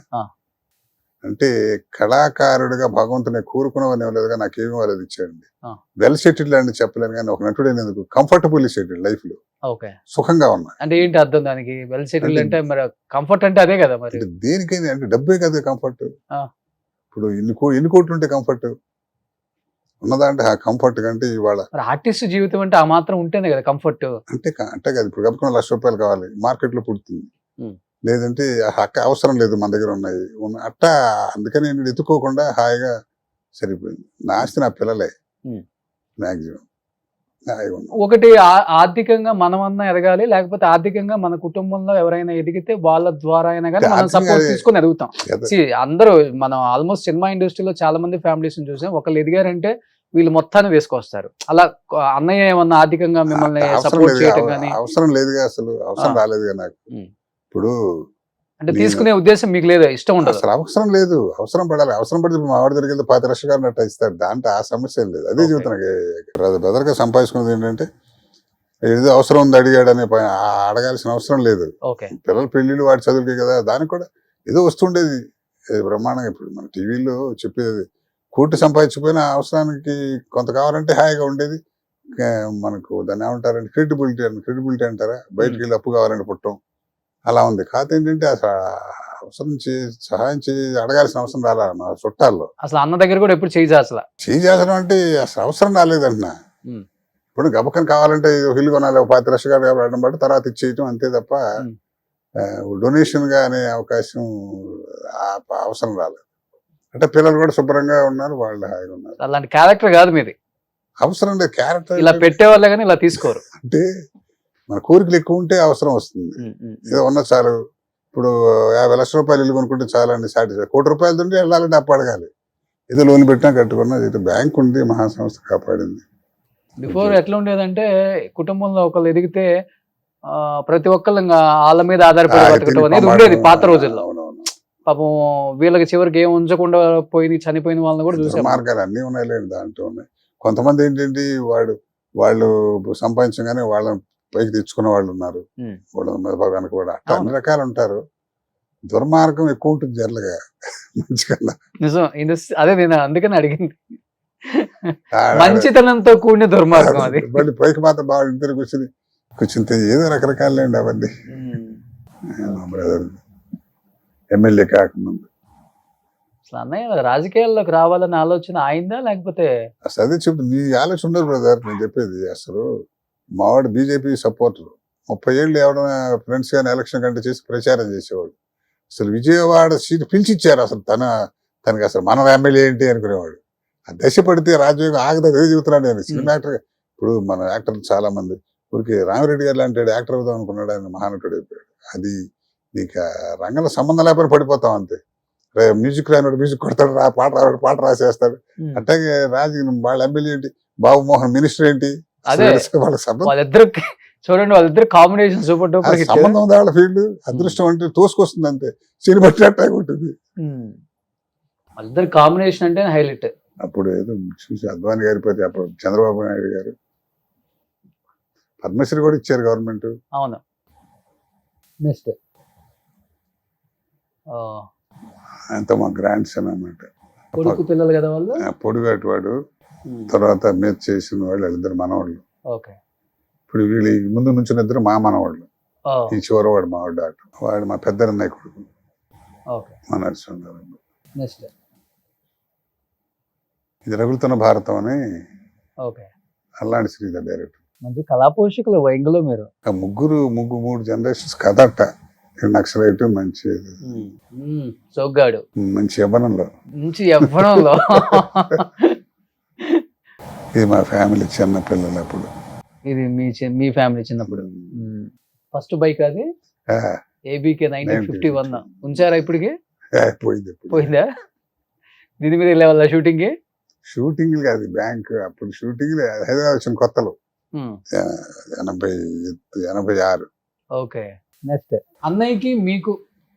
S3: అంటే కళాకారుడిగా భగవంతుని కోరుకున్నవని ఇవ్వలేదుగా, నాకేమి వాళ్ళది ఇచ్చాడండి. వెల్ సెటిల్డ్ అని చెప్పలేను కానీ ఒక నటుడు ఎందుకు కంఫర్టబుల్ సెటిల్డ్ లైఫ్ లో, సుఖంగా ఉన్నా.
S2: అంటే ఏంటి అర్థం దానికి? వెల్ సెటిల్డ్ అంటే మరి కంఫర్ట్ అంటే అదే కదా. మరి
S3: దేనికైంది అంటే డబ్బే కదా కంఫర్ట్. ఇప్పుడు ఎన్ని కోట్లు ఉంటే కంఫర్ట్ ఉన్నదంటే ఆ కంఫర్ట్ కంటే ఇవాళ
S2: ఆర్టిస్ట్ జీవితం అంటే ఆ మాత్రం ఉంటేనే కదా కంఫర్ట్. అంటే
S3: కదా ఇప్పుడు గబుకున్న ₹1,00,000 కావాలి, మార్కెట్ లో పుడుతుంది. లేదంటే హక్క అవసరం లేదు, మన దగ్గర ఉన్నాయి అట్టా. అందుకని నేను ఎత్తుకోకుండా హాయిగా సరిపోయింది. నా ఆస్తి నా పిల్లలే మాక్సిమం.
S2: ఒకటి ఆర్థికంగా మనమన్నా ఎదగాలి, లేకపోతే ఆర్థికంగా మన కుటుంబంలో ఎవరైనా ఎదిగితే వాళ్ళ ద్వారా అయినా కానీ మనం సపోర్ట్ తీసుకొని ఎదుగుతాం. అందరూ మనం ఆల్మోస్ట్ సినిమా ఇండస్ట్రీలో చాలా మంది ఫ్యామిలీస్ చూసాం, ఒకళ్ళు ఎదిగారంటే వీళ్ళు మొత్తాన్ని వేసుకొస్తారు. అలా అన్నయ్య ఏమన్నా ఆర్థికంగా మిమ్మల్ని సపోర్ట్ చేయటం కానీ?
S3: అవసరం లేదుగా, అసలు అవసరం రాలేదుగా నాకు. ఇప్పుడు
S2: అంటే తీసుకునే ఉద్దేశం మీకు లేదా? ఇష్టం ఉండదు
S3: అసలు, అవసరం లేదు. అవసరం పడాలి, అవసరం పడితే మా వాడి దగ్గరికి 10 లక్షలు అన్నట్టు ఇస్తాడు, దాంట్లో ఆ సమస్య లేదు. అదే చెబుతున్నాను, బ్రదర్గా సంపాదించుకున్నది ఏంటంటే ఏదో అవసరం ఉంది అడిగాడు అనే అడగాల్సిన అవసరం లేదు. పిల్లల పెళ్లిళ్ళు వాడి చదువులకి కదా, దానికి కూడా ఏదో వస్తుండేది బ్రహ్మాండంగా. ఇప్పుడు మన టీవీలో చెప్పేది కోటి సంపాదించిపోయిన అవసరానికి కొంత కావాలంటే హాయిగా ఉండేది. మనకు దాన్ని ఏమంటారంటే క్రెడిబిలిటీ అంటారా, బయటికి వెళ్ళి అప్పు కావాలని పుట్టడం అలా ఉంది. కాదు ఏంటంటే అసలు అవసరం సహాయం అడగాల్సిన అవసరం రాలా మా చుట్టాల్లో.
S2: అసలు అన్న దగ్గర కూడా ఎప్పుడు చేయాల్సిన
S3: అంటే అసలు అవసరం రాలేదంటున్నా. ఇప్పుడు గబకం కావాలంటే ఇల్లు కొనాలి, 10 లక్షలు అడగడం బట్టి తర్వాత ఇచ్చేయటం అంతే తప్ప డొనేషన్ గా అనే అవకాశం అవసరం రాలేదు. అంటే పిల్లలు కూడా శుభ్రంగా ఉన్నారు, వాళ్ళు హాయిగా ఉన్నారు.
S2: అలాంటి క్యారెక్టర్ కాదు మీది.
S3: అవసరం లేదు క్యారెక్టర్,
S2: ఇలా పెట్టేవాళ్ళే కానీ ఇలా తీసుకోరు.
S3: అంటే మన కోరికలు ఎక్కువ ఉంటే అవసరం వస్తుంది. ఏదో ఉన్న చాలు. ఇప్పుడు 50 లక్షల రూపాయలు ఇల్లు కొనుక్కుంటే చాలా అండి సాటిస్ఫై. ₹1,00,00,000 తింటే వెళ్ళాలంటే అప్పు అడగాలి. ఏదో లోన్ పెట్టినా కట్టుకున్నా, ఏదో బ్యాంక్ ఉంది, మహాసంస్థ కాపాడింది.
S2: బిఫోర్ ఎట్లా ఉండేదంటే కుటుంబంలో ఒకళ్ళు ఎదిగితే ప్రతి ఒక్కళ్ళు వాళ్ళ మీద ఆధారపడి బతకడం అనేది ఉండేది పాత రోజుల్లో. పాపం వీళ్ళకి చివరికి ఏం ఉంచకుండా చనిపోయిన వాళ్ళని కూడా చూసాం.
S3: మార్గాలు అన్నీ ఉన్నాయిలేండి, దాంట్లో ఉన్నాయి. కొంతమంది ఏంటంటే వాళ్ళు సంపాదించగానే వాళ్ళని పైకి తెచ్చుకున్న వాళ్ళు ఉన్నారు, వెనక కూడా అట్లా అన్ని రకాలు ఉంటారు. దుర్మార్గం ఎక్కువ ఉంటుంది జనరల్గా మంచికన్నా.
S2: నిజం, అదే నేను అందుకని అడిగింది. మంచితనంతో కూడిన దుర్మార్గం అది.
S3: మళ్ళీ పైకి మాత్రం బాగా ఇద్దరు కూర్చుని ఏదో రకరకాలండి అవన్నీ. మా బ్రదర్ ఎమ్మెల్యే కాకముందు
S2: అసలు అన్నయ్య రాజకీయాల్లోకి రావాలని ఆలోచన ఆయిందా లేకపోతే?
S3: అసలు అదే చెప్తుంది, నీ ఆలోచన ఉండదు బ్రదర్. నేను చెప్పేది అసలు మావాడు బీజేపీ సపోర్టర్. 30 ఏళ్ళు ఎవరైనా ఫ్రెండ్స్ కానీ ఎలక్షన్ కంటే చేసి ప్రచారం చేసేవాడు. అసలు విజయవాడ సీటు పిలిచిచ్చారు. అసలు తనకి అసలు మన ఎమ్మెల్యే ఏంటి అనుకునేవాడు. ఆ దశ పడితే రాజయోగం ఆగదా చెబుతున్నాడు నేను. సినిమా యాక్టర్, ఇప్పుడు మన యాక్టర్లు చాలా మంది ఊరికి రామిరెడ్డి గారు లాంటి యాక్టర్ అవుదాం అనుకున్నాడు, ఆయన మహానటుడు అయిపోయాడు. అది నీకు రంగంలో సంబంధం లేకపోతే పడిపోతాం అంతే. మ్యూజిక్ రానివాడు మ్యూజిక్ కొడతాడు, పాట రాసేస్తాడు. అట్లాగే వాళ్ళ ఎమ్మెల్యే ఏంటి, బాబు మోహన్ మినిస్టర్ ఏంటి,
S2: చూడండి వాళ్ళిద్దరు కాంబినేషన్ సూపర్ డూపర్ హిట్.
S3: సంబంధం ఉంది వాళ్ళ ఫీల్డ్. అదృష్టం అంటే తోసుకొస్తుంది అంతే, సినిమా పట్టినట్టే ఉంటుంది.
S2: వాళ్ళిద్దరు కాంబినేషన్ అంటే హైలైట్.
S3: అప్పుడు ఏదో చూసి అద్వాని గారి పోతే అప్పుడు చంద్రబాబు నాయుడు గారు పద్మశ్రీ కూడా ఇచ్చారు గవర్నమెంట్.
S2: అవును. నెక్స్ట్
S3: అంత మా గ్రాండ్ సన్ అన్నమాట.
S2: కొడుకు పిల్లలు కదా వాళ్ళు.
S3: పొడుగాటి వాడు, తర్వాత మీద చేసిన వాళ్ళు వాళ్ళిద్దరు మనవాళ్ళు. ఇప్పుడు వీళ్ళు ముందు నుంచి ఇద్దరు మా మనవాళ్ళు. ఈ చివరవాడు మావాడు డాక్టర్, వాడు మా పెద్దన్నయ్య కొడుకు మా నరసింహారావు. ఇది రగులుతున్న భారతం అని
S2: ఓకే.
S3: అల్లాంటి శ్రీధర్ డైరెక్టర్.
S2: మంచి కళా పోషకులు వైంగులో మీరు.
S3: ఆ మూడు జనరేషన్స్ కథట. నక్సలైట్ మంచి
S2: సోగ్గాడు
S3: మంచి యవ్వనంలో.
S2: మంచి యవ్వనంలో.
S3: ఇది మా ఫ్యామిలీ చిన్న పిల్లలు అప్పుడు.
S2: ఇది మీ ఫ్యామిలీ చిన్నప్పుడు. ఫస్ట్ బైక్ అది
S3: ఆ,
S2: ఏబీకే 1951 ఉంచారా ఇప్పటికి?
S3: పోయింది.
S2: పోయిందా? దీని మీద వెళ్ళేవాళ్ళ షూటింగ్ కి?
S3: షూటింగ్ కాదు, బ్యాంక్ అప్పుడు షూటింగ్ హైదరాబాద్ వచ్చిన కొత్తలో 86.
S2: ఓకే. నెక్స్ట్ అన్నయ్యకి మీకు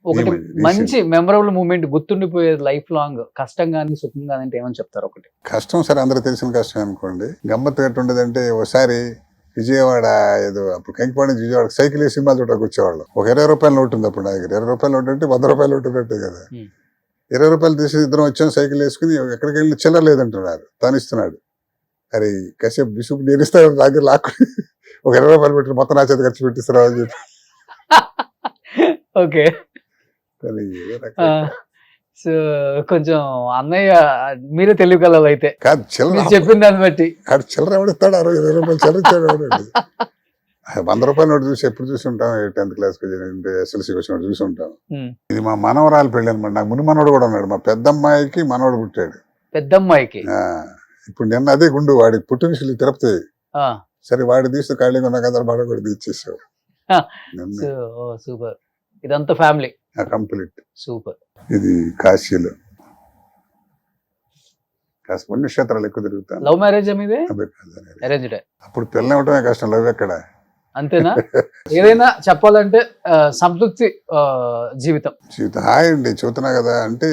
S2: ఒకటి
S3: ఏమండి,
S2: మంచి మెమరబుల్ మూమెంట్ గుర్తుండిపోయేది లైఫ్ లాంగ్, కష్టం గానీ సుఖం గానీ అంటే ఏమని చెప్తారు? ఒకటి
S3: కష్టం సరే అందరూ తెలిసిన కష్టం అనుకోండి. గమ్మత్తు ఎట్టు ఉండదంటే ఒకసారి విజయవాడ ఏదో అప్పుడు కంకిపాడు నుంచి విజయవాడ సైకిల్ వేసి సినిమా చూడడానికి వచ్చేవాళ్ళం. ఒక 20 రూపాయల నోటు ఉంది అప్పుడు నా దగ్గర. 20 రూపాయల నోటు అంటే 100 రూపాయల నోటు ఉన్నట్టే కదా. 20 రూపాయలు తీసి ఇద్దరం వచ్చాం, సైకిల్ వేసుకుని ఎక్కడికి వెళ్ళి చిల్లర లేదంటున్నారు, తను ఇస్తున్నాడు. అరే కాసేపు బిసుపు నేను ఇస్తాను దగ్గర లాక్కుని ఒక 20 రూపాయలు పెట్టి మొత్తం నా చేత ఖర్చు పెట్టిస్తారా అని చెప్పి.
S2: ఓకే.
S3: కానీ ఏదో రకం.
S2: సో కొంచెం అన్నయ్య మీరే తెలియగలవు అయితే
S3: కాదు చిల్లర
S2: మీరు చెప్పిన దాన్ని బట్టి.
S3: ఆడు చిల్లర ఎవడిస్తాడు? 20 రూపాయలు చిల్లర ఇచ్చాడు ఎవడండి? 100 రూపాయల నోటు చూసి ఎప్పుడు చూసి ఉంటాం, 10th క్లాస్కి SLCకి వచ్చినప్పుడు చూసి ఉంటాం. ఇది మా మనవరాలు పెళ్ళి అనమాట. నాకు ముని మనవడు కూడా ఉన్నాడు. మా పెద్దమ్మాయికి మనవడు పుట్టాడు.
S2: పెద్దమ్మాయికి
S3: ఇప్పుడు నిన్న అదే గుండు వాడికి పుట్టినరోజు తిరుపతి. సరే వాడి తీస్తూ ఖాళీగా ఉన్న కదా బాడ కూడా తీసేసావు.
S2: సూపర్. ఇదంతా ఫ్యామిలీ
S3: కంప్లీట్.
S2: సూపర్.
S3: ఇది కాశీలో కాస్త పుణ్యక్షేత్రాలు ఎక్కువ తిరుగుతాను.
S2: లవ్ మ్యారేజ్ మీదే? అరేంజ్డ్.
S3: అప్పుడు పిల్లలు ఇవ్వటమే కష్టం, లవ్ ఎక్కడ.
S2: అంతేనా? ఏదైనా చెప్పాలంటే సంతృప్తి జీవితం.
S3: హాయ్ అండి చెబుతున్నా కదా. అంటే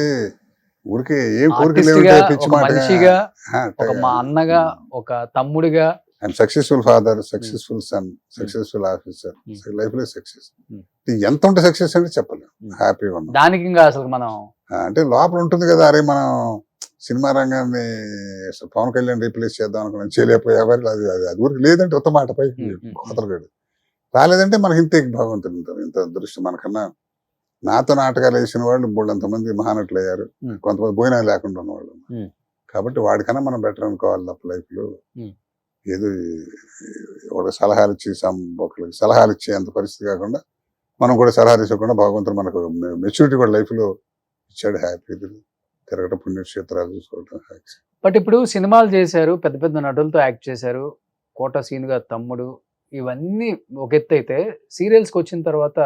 S3: ఊరికే ఏం కోరిక
S2: ఆర్టిస్ట్ గా,
S3: పిచ్చి
S2: ఒక
S3: మాట.
S2: మనిషిగా, ఒక మా అన్నగా, ఒక తమ్ముడిగా.
S3: I'm successful father, successful son, successful officer, life లో సక్సెస్. ఎంత ఉంటే సక్సెస్ అంటే చెప్పలేము. హ్యాపీగా ఉన్నాం
S2: దానికి ఇంకా అసలు మనం
S3: అంటే లోపల ఉంటుంది కదా. అరే మనం సినిమా రంగాన్ని అసలు పవన్ కళ్యాణ్ రీప్లేస్ చేద్దాం అనుకున్నాం, చేయలేకపోయేవారు. అది అది అది ఊరికి లేదంటే ఉత్తమ మాట పైకి కోతలుగాడు రాలేదంటే మనకి ఇంతే భగవంతుడు ఉంటారు. ఇంత దృష్టి మనకన్నా. నాతో నాటకాలు వేసిన వాళ్ళు బోళ్ళంతమంది మహానటులు అయ్యారు, కొంతమంది భోజనాలు లేకుండా ఉన్నవాళ్ళు. కాబట్టి వాడికన్నా మనం బెటర్ అనుకోవాలి తప్ప లైఫ్ లో. ఏదో ఒక సలహాలు ఇచ్చి ఒకరికి సలహాలు ఇచ్చే అంత పరిస్థితి కాకుండా మనం కూడా సలహాలు ఇవ్వకుండా భగవంతుడు మనకు మెచ్యూరిటీ కూడా లైఫ్ లో ఇచ్చాడు. హ్యాపీ తిరగటం, పుణ్యక్షేత్రాలు చూసుకోవటం.
S2: బట్ ఇప్పుడు సినిమాలు చేశారు, పెద్ద పెద్ద నటులతో యాక్ట్ చేశారు, కోట సీన్ గారి తమ్ముడు, ఇవన్నీ ఒక ఎత్తు అయితే సీరియల్స్కి వచ్చిన తర్వాత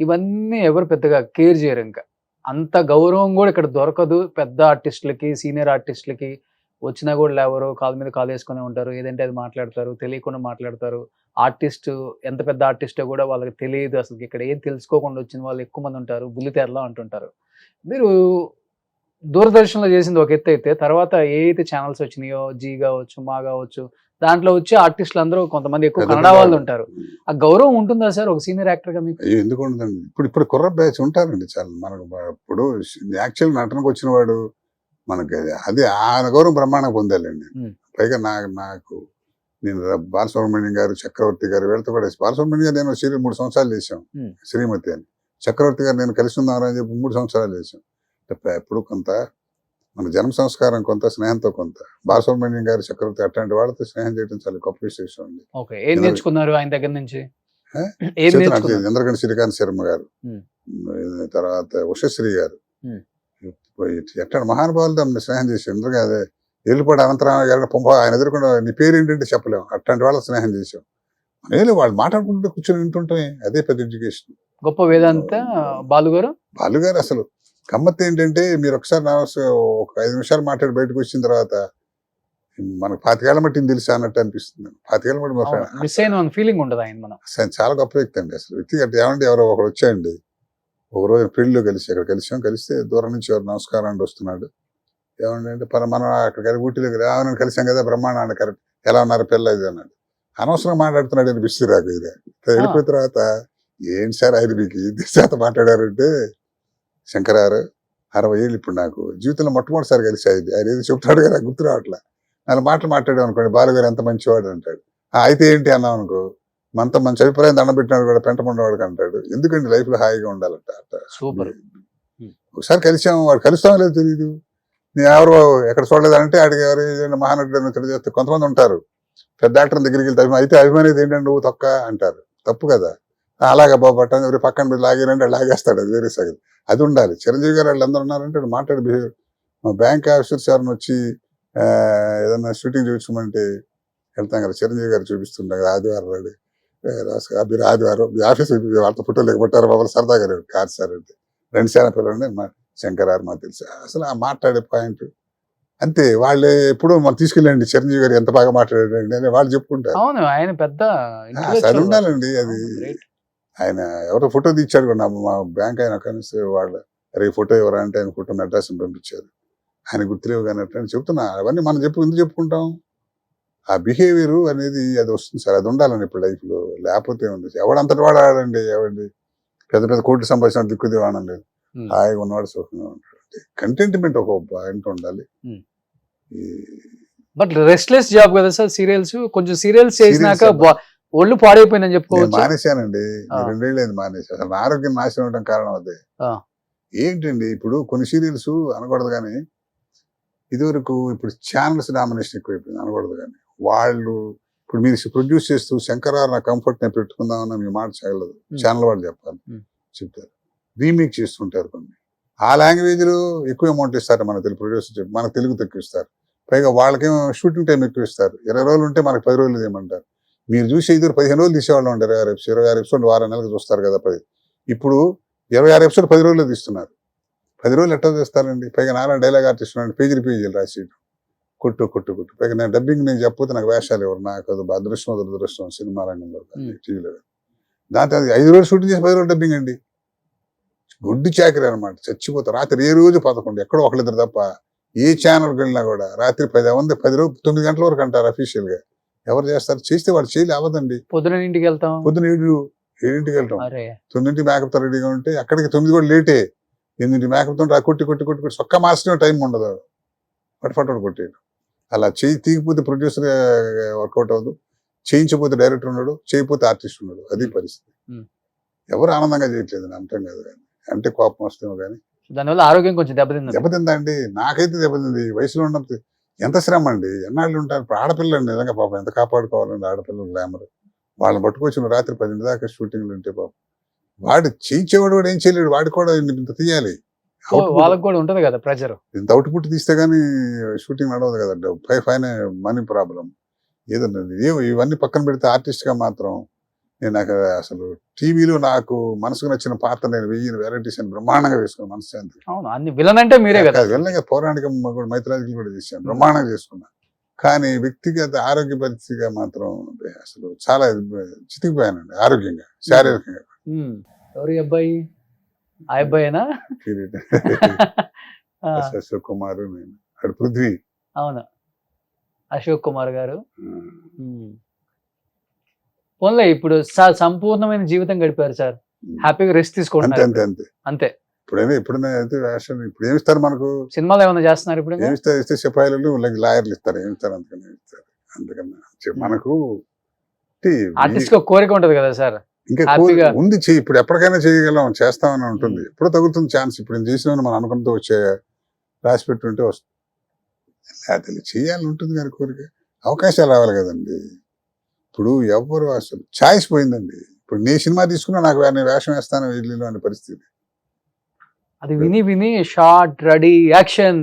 S2: ఇవన్నీ ఎవరు పెద్దగా కేర్ చేయరు. ఇంకా అంత గౌరవం కూడా ఇక్కడ దొరకదు. పెద్ద ఆర్టిస్టులకి, సీనియర్ ఆర్టిస్టులకి వచ్చినా కూడా లేవరు, కాలు మీద కాలు వేసుకునే ఉంటారు, ఏదంటే అది మాట్లాడతారు, తెలియకుండా మాట్లాడతారు. ఆర్టిస్ట్ ఎంత పెద్ద ఆర్టిస్టో కూడా వాళ్ళకి తెలియదు. అసలు ఇక్కడ ఏం తెలుసుకోకుండా వచ్చిన వాళ్ళు ఎక్కువ మంది ఉంటారు, బుల్లితెరలో అంటుంటారు. మీరు దూరదర్శన్లో చేసింది ఒక ఎత్తు అయితే, తర్వాత ఏ అయితే ఛానల్స్ వచ్చినాయో, జీ కావచ్చు, మా కావచ్చు, దాంట్లో వచ్చే ఆర్టిస్టులు అందరూ కొంతమంది ఎక్కువ కన్నడ వాళ్ళు ఉంటారు. ఆ గౌరవం ఉంటుందా సార్ ఒక సీనియర్ యాక్టర్ గా మీకు?
S3: ఎందుకు ఉండదండి. ఇప్పుడు కుర్ర బ్యాచ్ ఉంటారండి చాలా. మనకు ఇప్పుడు యాక్చువల్ నటనకు వచ్చిన వాడు మనకి అది ఆ గౌరవం బ్రహ్మాండంగా పొందాలండి. పైగా నాకు నేను బాలసుబ్రహ్మణ్యం గారు, చక్రవర్తి గారు వీళ్ళతో కూడా, బాలసుబ్రహ్మణ్యం గారు నేను సీరియల్ 3 సంవత్సరాలు చేసాం, శ్రీమతి అని. చక్రవర్తి గారు నేను కలిసి ఉందామని చెప్పి 3 సంవత్సరాలు చేసాం. ఎప్పుడు కొంత మన జన్మ సంస్కారం, కొంత స్నేహంతో కొంత. బాలసుబ్రహ్మణ్యం గారు, చక్రవర్తి అట్లాంటి వాళ్ళతో స్నేహం చేయడం చాలా గొప్ప విశేషం అండి.
S2: ఏం నేర్చుకున్నారు ఆయన దగ్గర నుంచి?
S3: చంద్రగండి శ్రీకాంత్ శర్మ గారు, తర్వాత ఉషశ్రీ గారు, ఎట్లా మహానుభావులతో స్నేహం చేసి ఎందుకంటే అదే వెళ్ళిపోయి అనంతరామ గారు పంప ఆయన ఎదుర్కొంటే నీ పేరు ఏంటంటే చెప్పలేము, అట్లాంటి వాళ్ళ స్నేహం చేసాం. నేను వాళ్ళు మాట్లాడుకుంటూ కూర్చొని వింటుంటామే, అదే పెద్ద ఎడ్యుకేషన్.
S2: గొప్ప వేదాంత బాలుగారు
S3: అసలు గమ్మత్తు ఏంటంటే మీరు ఒకసారి ఒక 5 నిమిషాలు మాట్లాడి బయటకు వచ్చిన తర్వాత మనకు 25 ఏళ్ల మట్టి తెలుసా అన్నట్టు అనిపిస్తుంది. 25 ఏళ్ల మట్టి
S2: మిస్ అయిన ఫీలింగ్ ఉండదు ఆయన. మనం
S3: చాలా గొప్ప వ్యక్తి అండి అసలు. వ్యక్తిగత ఏమంటే ఎవరో ఒకరు వచ్చాయండి ఒకరోజు పెళ్లిలో కలిస్తే దూరం నుంచి ఎవరు నమస్కారం అండి వస్తున్నాడు, ఏమండి అంటే మనం అక్కడ ఊటీలో కలిసాం కదా బ్రహ్మాండ కరెక్ట్, ఎలా ఉన్నారు పిల్ల ఇది అన్నాడు. అనవసరంగా మాట్లాడుతున్నాడు అని బిస్తి రాకు. ఇది వెళ్ళిపోయిన తర్వాత ఏంటి సార్ ఆయన మీకు ఇది శాత మాట్లాడారంటే, శంకరారు 60 ఏళ్ళు ఇప్పుడు నాకు జీవితంలో మొట్టమొదటిసారి కలిసి ఆయన ఏదో చెప్తాడు కదా గుర్తు రావట్లా. నాలుగు మాటలు మాట్లాడాం అనుకోండి, బాలుగారు ఎంత మంచివాడు అంటాడు. అయితే ఏంటి అన్నాం అనుకో, మనతో మంచి అభిప్రాయం దండం పెట్టినాడు కూడా పెంటమండవాడికి అంటాడు. ఎందుకంటే లైఫ్ లో హాయిగా ఉండాలంట.
S2: సూపర్.
S3: ఒకసారి కలిసాము, వాడు కలుస్తామో లేదో తెలియదు. నేను ఎవరు ఎక్కడ చూడలేదంటే ఆడికి ఎవరు మహానటుడు ఇతడు చేస్తే కొంతమంది ఉంటారు. పెద్ద యాక్టర్ దగ్గరికి వెళ్తే అయితే అభిమాని ఏంటంటే నువ్వు తొక్క అంటారు. తప్పు కదా. అలాగే బాబు అట్ట ఎవరి పక్కన మీరు లాగారంటే లాగేస్తాడు, అది వేరే సంగతి. అది ఉండాలి. చిరంజీవి గారు వాళ్ళు అందరూ ఉన్నారంటే మాట్లాడి బిహేవ్. మా బ్యాంక్ ఆఫీసర్స్ ఎవరిని వచ్చి ఏదన్నా షూటింగ్ చూపించమంటే వెళ్తాం కదా, చిరంజీవి గారు చూపిస్తుంటాం కదా, ఆదివారం రాడు మీరు ఆదివారం మీ ఆఫీస్ వాళ్ళతో ఫోటో లేకపోతారు బాబు సరదా గారు కాదు సార్ అంటే 2 శాతం పిల్లలు మా శంకర్ ఆరు మాకు తెలుసు. అసలు ఆ మాట్లాడే పాయింట్ అంతే. వాళ్ళు ఎప్పుడు మనం తీసుకెళ్ళండి చిరంజీవి గారు ఎంత బాగా మాట్లాడారండి అని వాళ్ళు చెప్పుకుంటారు.
S2: అవును, ఆయన పెద్ద
S3: అది ఉండాలండి. అది ఆయన ఎవరో ఫోటో తీర్చాడు కూడా మా బ్యాంక్ ఆయన కనిస్తే వాళ్ళు అరే ఫోటో ఎవరా అంటే ఆయన ఫోటో మెడ్రాస్ పంపించారు. ఆయన గుర్తులేవు కానీ అట్లా చెప్తున్నా. అవన్నీ మనం ఎందుకు చెప్పుకుంటాం? ఆ బిహేవియర్ అనేది అది వస్తుంది సార్. అది ఉండాలండి ఇప్పుడు లైఫ్ లో. లేకపోతే ఉంది ఎవడంతటి వాడు ఆడండి. ఎవడి పెద్ద పెద్ద కోట్లు సంపాదించిన దిక్కు దివాణం లేదు. హాయిగా ఉన్నవాడు సుఖంగా ఉంటాడు. కంటెంట్మెంట్ ఒక పాయింట్ ఉండాలి.
S2: బట్ రెస్ట్లెస్ జాబ్ కదా సార్ సీరియల్స్. కొంచెం సీరియల్స్ చేసినాక ఒళ్ళు పాడైపోయిందని చెప్పుకోవచ్చు.
S3: మానేశానండి, 2 ఏళ్ళు అయింది మానేసి. అసలు నారోగ్యం నాశనం అవడం కారణం అదే. ఏంటండి ఇప్పుడు కొన్ని సీరియల్స్ అనకూడదు కానీ ఇదివరకు ఇప్పుడు ఛానల్స్ డామినేషన్ ఎక్కువైపోయింది అనకూడదు కానీ వాళ్ళు ఇప్పుడు మీరు ప్రొడ్యూస్ చేస్తూ శంకరారు నా కంఫర్ట్ నేను పెట్టుకుందామన్నా మీ మాట చేయలేదు. ఛానల్ వాళ్ళు చెప్పాలి చెప్తారు. రీమేక్ చేస్తుంటారు కొన్ని. ఆ లాంగ్వేజ్లో ఎక్కువ అమౌంట్ ఇస్తారు మన తెలుగు ప్రొడ్యూసర్, మన తెలుగు తక్కువ ఇస్తారు. పైగా వాళ్ళకేమో షూటింగ్ టైం ఎక్కువ ఇస్తారు. 20 రోజులు ఉంటే మనకు 10 రోజులు ఏమంటారు. మీరు చూసి ఇద్దరు 15 రోజులు తీసేవాళ్ళు ఉంటారు. 26 ఎపిసోడ్ వారం నెలలకు చూస్తారు కదా 10. ఇప్పుడు 26 ఎపిసోడ్ 10 రోజుల్లో తీస్తున్నారు. 10 రోజులు ఎట్లా చేస్తారండి. పైగా నాన్న డైలాగ్ ఆర్టిస్ట్ పేజీలు రాసి కొట్టు. పైగా నేను డబ్బింగ్ నేను చెప్పకపోతే నాకు వేషాలు ఎవరు. నాకు అది అదృష్టం సినిమా రంగంలో టీవీలో. దాంతో 5 రోజులు షూటింగ్ చేసి 10 రోజులు డబ్బింగ్ అండి. గుడ్డి చాకరీ అనమాట. చచ్చిపోతారు. రాత్రి ఏ రోజు 11 ఎక్కడో ఒకళ్ళిద్దరు తప్ప ఏ ఛానల్కి వెళ్ళినా కూడా రాత్రి 10 రోజులు 9 గంటల వరకు అంటారు అఫీషియల్ గా. ఎవరు చేస్తారు? చేస్తే వాళ్ళు చేయలే అవ్వదండి.
S2: పొద్దున ఇంటికి వెళ్తాం,
S3: పొద్దున 7ంటికి వెళ్తాం, 9ంటికి మేకప్ తో రెడీగా ఉంటే అక్కడికి 9 కూడా లేటే. 8ంటికి మేకప్ తో కొట్టి సొక్క మార్చడం టైం ఉండదు. పట్టుపట్టు కొట్టేయడం. అలా తీగిపోతే ప్రొడ్యూసర్ వర్కౌట్ అవ్వదు, చేయించకపోతే డైరెక్టర్ ఉన్నాడు, చేయకపోతే ఆర్టిస్ట్ ఉన్నాడు. అది పరిస్థితి. ఎవరు ఆనందంగా చేయట్లేదు అంటాం కదా. అంటే కోపం వస్తేమో కానీ
S2: దానివల్ల ఆరోగ్యం కొంచెం
S3: దెబ్బతిందండి. నాకైతే దెబ్బతింది. వయసులో ఉన్నప్పుడు ఎంత శ్రమ అండి. ఎన్నాళ్ళు ఉంటారు. ఇప్పుడు ఆడపిల్లలు నిజంగా పాపం ఎంత కాపాడుకోవాలండి. ఆడపిల్లలు గ్లామర్ వాళ్ళని పట్టుకొచ్చిన రాత్రి 10 దాకా షూటింగ్లు ఉంటే పాపం వాడు చేయించేవాడు కూడా ఏం చేయలేడు. వాడు కూడా ఇంత తీయాలి.
S2: వాళ్ళకి కూడా ఉంటది కదా ప్రెజర్.
S3: ఇంత అవుట్పుట్ తీస్తే గానీ షూటింగ్ నడవదు కదండి. పైన మనీ ప్రాబ్లం ఏదన్నా. ఇవన్నీ పక్కన పెడితే ఆర్టిస్ట్ గా మాత్రం నేను నాకు అసలు టీవీలో నాకు మనసుకు నచ్చిన పాత్ర నేను 1000 వెరైటీస్ అని బ్రహ్మాండంగా వేసుకున్నాను. మనశ్శాంతి.
S2: అవును, అన్ని విలన్ అంటే మీరే కదా.
S3: విలన్ పౌరాణిక మైథలాజికల్ కూడా చేశాను, బ్రహ్మాండంగా చేసుకున్నా. కానీ వ్యక్తిగత ఆరోగ్య పరిస్థితిగా మాత్రం అసలు చాలా చితికిపోయానండి. ఆరోగ్యంగా, శారీరకంగా.
S2: ఎవరి అబ్బాయి? ఆ అబ్బాయినా?
S3: అశోక్ కుమార్, నేను అక్కడ పృథ్వీ.
S2: అవును, అశోక్ కుమార్ గారు. పోన్లే, ఇప్పుడు సంపూర్ణమైన జీవితం గడిపారు సార్. హ్యాపీగా రెస్ట్ తీసుకోండి. అంతే.
S3: ఎప్పుడైనా అయితే వేషం ఇప్పుడు ఏమిస్తారు మనకు?
S2: సినిమాలు ఏమైనా చేస్తున్నారు ఇప్పుడు?
S3: ఇస్తే సిపాయిలు లాయర్లు ఇస్తారు. ఏమిస్తారు? అందుకని ఇస్తారు. అందుకని మనకు
S2: ఆర్టిస్ట్ కి కోరిక ఉంటది కదా సార్.
S3: ఇంకా ఉంది. ఇప్పుడు ఎప్పటికైనా చేయగలం, చేస్తామని ఉంటుంది. ఎప్పుడు తగ్గుతుంది ఛాన్స్. ఇప్పుడు నేను చేసిన మనం అనుకుంటూ వచ్చే రాసి పెట్టుంటే వస్తుంది. చేయాలని ఉంటుంది కానీ కోరిక, అవకాశాలు రావాలి కదండి. ఇప్పుడు ఎవరు అసలు ఛాయిస్ పోయిందండి. ఇప్పుడు నీ సినిమా తీసుకున్నా నాకు నేను వేషం వేస్తాను ఇల్లు అనే పరిస్థితి.
S2: అది విని షార్ట్ రెడీ యాక్షన్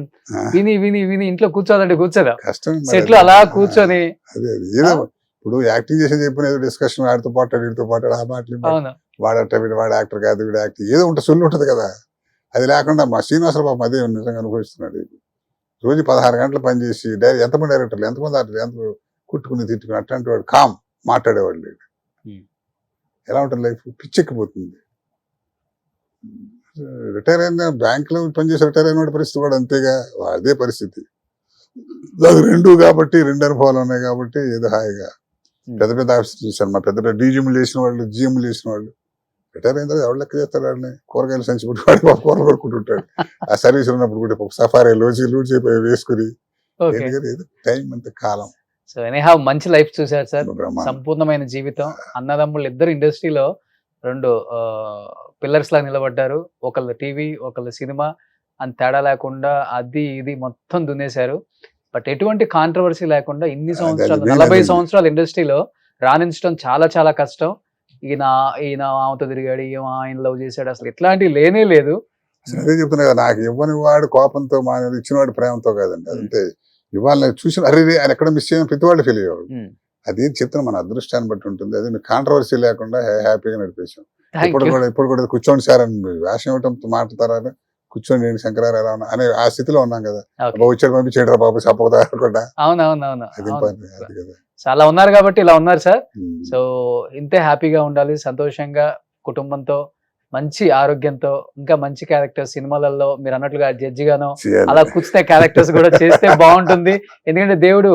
S2: విని ఇంట్లో కూర్చోదంటే కూర్చోదా?
S3: కష్టం.
S2: సెట్ లో అలా కూర్చొని
S3: అదే ఏదో ఇప్పుడు యాక్టింగ్ చేసేది చెప్పిన ఏదో డిస్కషన్ వాడితో పాటు వీడితో పాటు ఆ మాటలు వాడట వీడు వాడు యాక్టర్ కాదు వీడు యాక్టింగ్ ఏదో ఉంటుంది, సొల్లు ఉంటుంది కదా. అది లేకుండా మా శ్రీనివాసరావు పాపం అదే నిజంగా అనుభవిస్తున్నాడు. రోజు 16 గంటలు పనిచేసి ఎంతమంది డైరెక్టర్లు, ఎంతమంది ఆర్టిస్టులు, ఎంత కుట్టుకుని తిట్టుకుని అట్లాంటి వాడు కామ్ మాట్లాడేవాడు లేడు. ఎలా ఉంటుంది లైఫ్? పిచ్చెక్కిపోతుంది. రిటైర్ అయిన బ్యాంకులో పనిచేసి రిటైర్ అయిన పరిస్థితి కూడా అంతేగా. అదే పరిస్థితి. అది 2 కాబట్టి 2 అనుభవాలు ఉన్నాయి కాబట్టి ఏదో హాయిగా పెద్ద పెద్ద ఆఫీసులు చూశాను. మా పెద్ద పెద్ద డీజీఎంలు చేసిన వాళ్ళు, జిఎంలు చేసిన వాళ్ళు రిటైర్ అయిన తర్వాత ఎవరు లెక్క చేస్తాడు? వాళ్ళని కూరగాయలు సంచి పెట్టి వాడి కూరలు కొట్టుకుంటుంటాడు. ఆ సర్వీస్ ఉన్నప్పుడు కూడా సఫారీ లూడ్ చేయి వేసుకుని టైం అంత కాలం.
S2: సో ఎనీహౌ మంచి లైఫ్ చూశారు సార్. సంపూర్ణమైన జీవితం. అన్నదమ్ముళ్ళు ఇద్దరు ఇండస్ట్రీలో 2 పిల్లర్స్ లాగా నిలబడ్డారు. ఒకళ్ళు టీవీ, ఒకళ్ళు సినిమా. అని తేడా లేకుండా అది ఇది మొత్తం దున్నేశారు. బట్ ఎటువంటి కాంట్రవర్సీ లేకుండా ఇన్ని
S3: అది
S2: సంవత్సరాలు
S3: main
S2: 40
S3: అదండి.
S2: సంవత్సరాలు ఇండస్ట్రీలో రాణించడం చాలా చాలా కష్టం. ఈయన ఆమెతో తిరిగాడు, ఆయన లవ్ చేశాడు, అసలు ఇట్లాంటివి లేనే లేదు.
S3: అసలు అదే చెప్తున్నా కదా, నాకు ఇవ్వని వాడు కోపంతో మా ఇచ్చిన వాడు ప్రేమతో కాదండి. అదంతే. ఇవాళ నేను చూసిన అరే ఆయన ఎక్కడ మిస్ చేయని ప్రతి వాళ్ళు ఫీల్ అయ్యేవాడు.
S2: ఉమ్.
S3: అది చెప్తున్నా, మన అదృష్టాన్ని బట్టి ఉంటుంది. అది కాంట్రవర్సీ లేకుండా హ్యాపీగా నడిపేశాం.
S2: Thank
S3: ఇప్పుడు
S2: you.
S3: కూడా కూర్చోండి సార్ అని వేషం ఇవ్వటం మాట్లాడతారా, కూర్చోండి ఏంటి శంకరారు ఎలా ఉన్నా అనే ఆ స్థితిలో ఉన్నాం కదా.
S2: Okay.
S3: బాబు వచ్చాడు పంపించేయడరా బాబు చెప్పకుండా అనుకుంటా.
S2: అవునవునవును.
S3: అది
S2: అవును.
S3: అది కదా.
S2: చాలా ఉన్నారు కాబట్టి ఇలా ఉన్నారు సార్.
S3: ఉమ్.
S2: సో ఇంతే హ్యాపీగా ఉండాలి, సంతోషంగా కుటుంబంతో మంచి ఆరోగ్యంతో ఇంకా మంచి క్యారెక్టర్స్ సినిమాలలో మీరు అన్నట్లుగా జడ్జి గానో
S3: చేయాలి.
S2: అలా కూర్చునే క్యారెక్టర్స్ కూడా చేస్తే బాగుంటుంది. ఎందుకంటే దేవుడు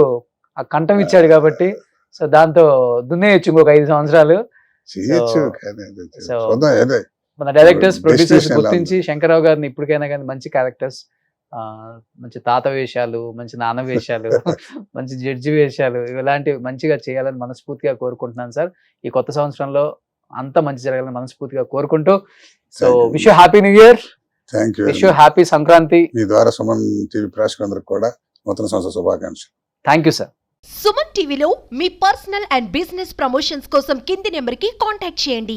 S2: ఆ కంఠం ఇచ్చాడు కాబట్టి, సో దాంతో దున్నేయచ్చు ఇంకొక 5 సంవత్సరాలు.
S3: చేయొచ్చు కానీ అది
S2: so-
S3: చూద్దాం. అదే
S2: మన డైరెక్టర్స్ ప్రొడ్యూసర్స్
S3: Destination ఎలా
S2: గుర్తించి శంకర్రావు గారిని ఇప్పటికైనా కానీ మంచి క్యారెక్టర్స్, మంచి తాత వేషాలు, మంచి నాన్న వేషాలు, మంచి జడ్జి వేషాలు ఇలాంటివి మంచిగా చేయాలని మనస్ఫూర్తిగా కోరుకుంటున్నాను సార్. ఈ కొత్త సంవత్సరంలో అంతా మంచి జరగాలని మనస్ఫూర్తిగా కోరుకుంటూ, so
S3: Thank you.
S2: Wish you happy new year,
S3: thank you.
S2: Wish you happy Sankranti.
S3: మీ ద్వారా సుమన్ టీవీ ప్రేక్షకులందరికీ కూడా నూతన సంవత్సర శుభాకాంక్షలు.
S2: Thank you sir.
S4: సుమన్ టీవీలో మీ పర్సనల్ అండ్ బిజినెస్ ప్రమోషన్స్ కోసం కింది నెంబర్కి కాంటాక్ట్ చేయండి.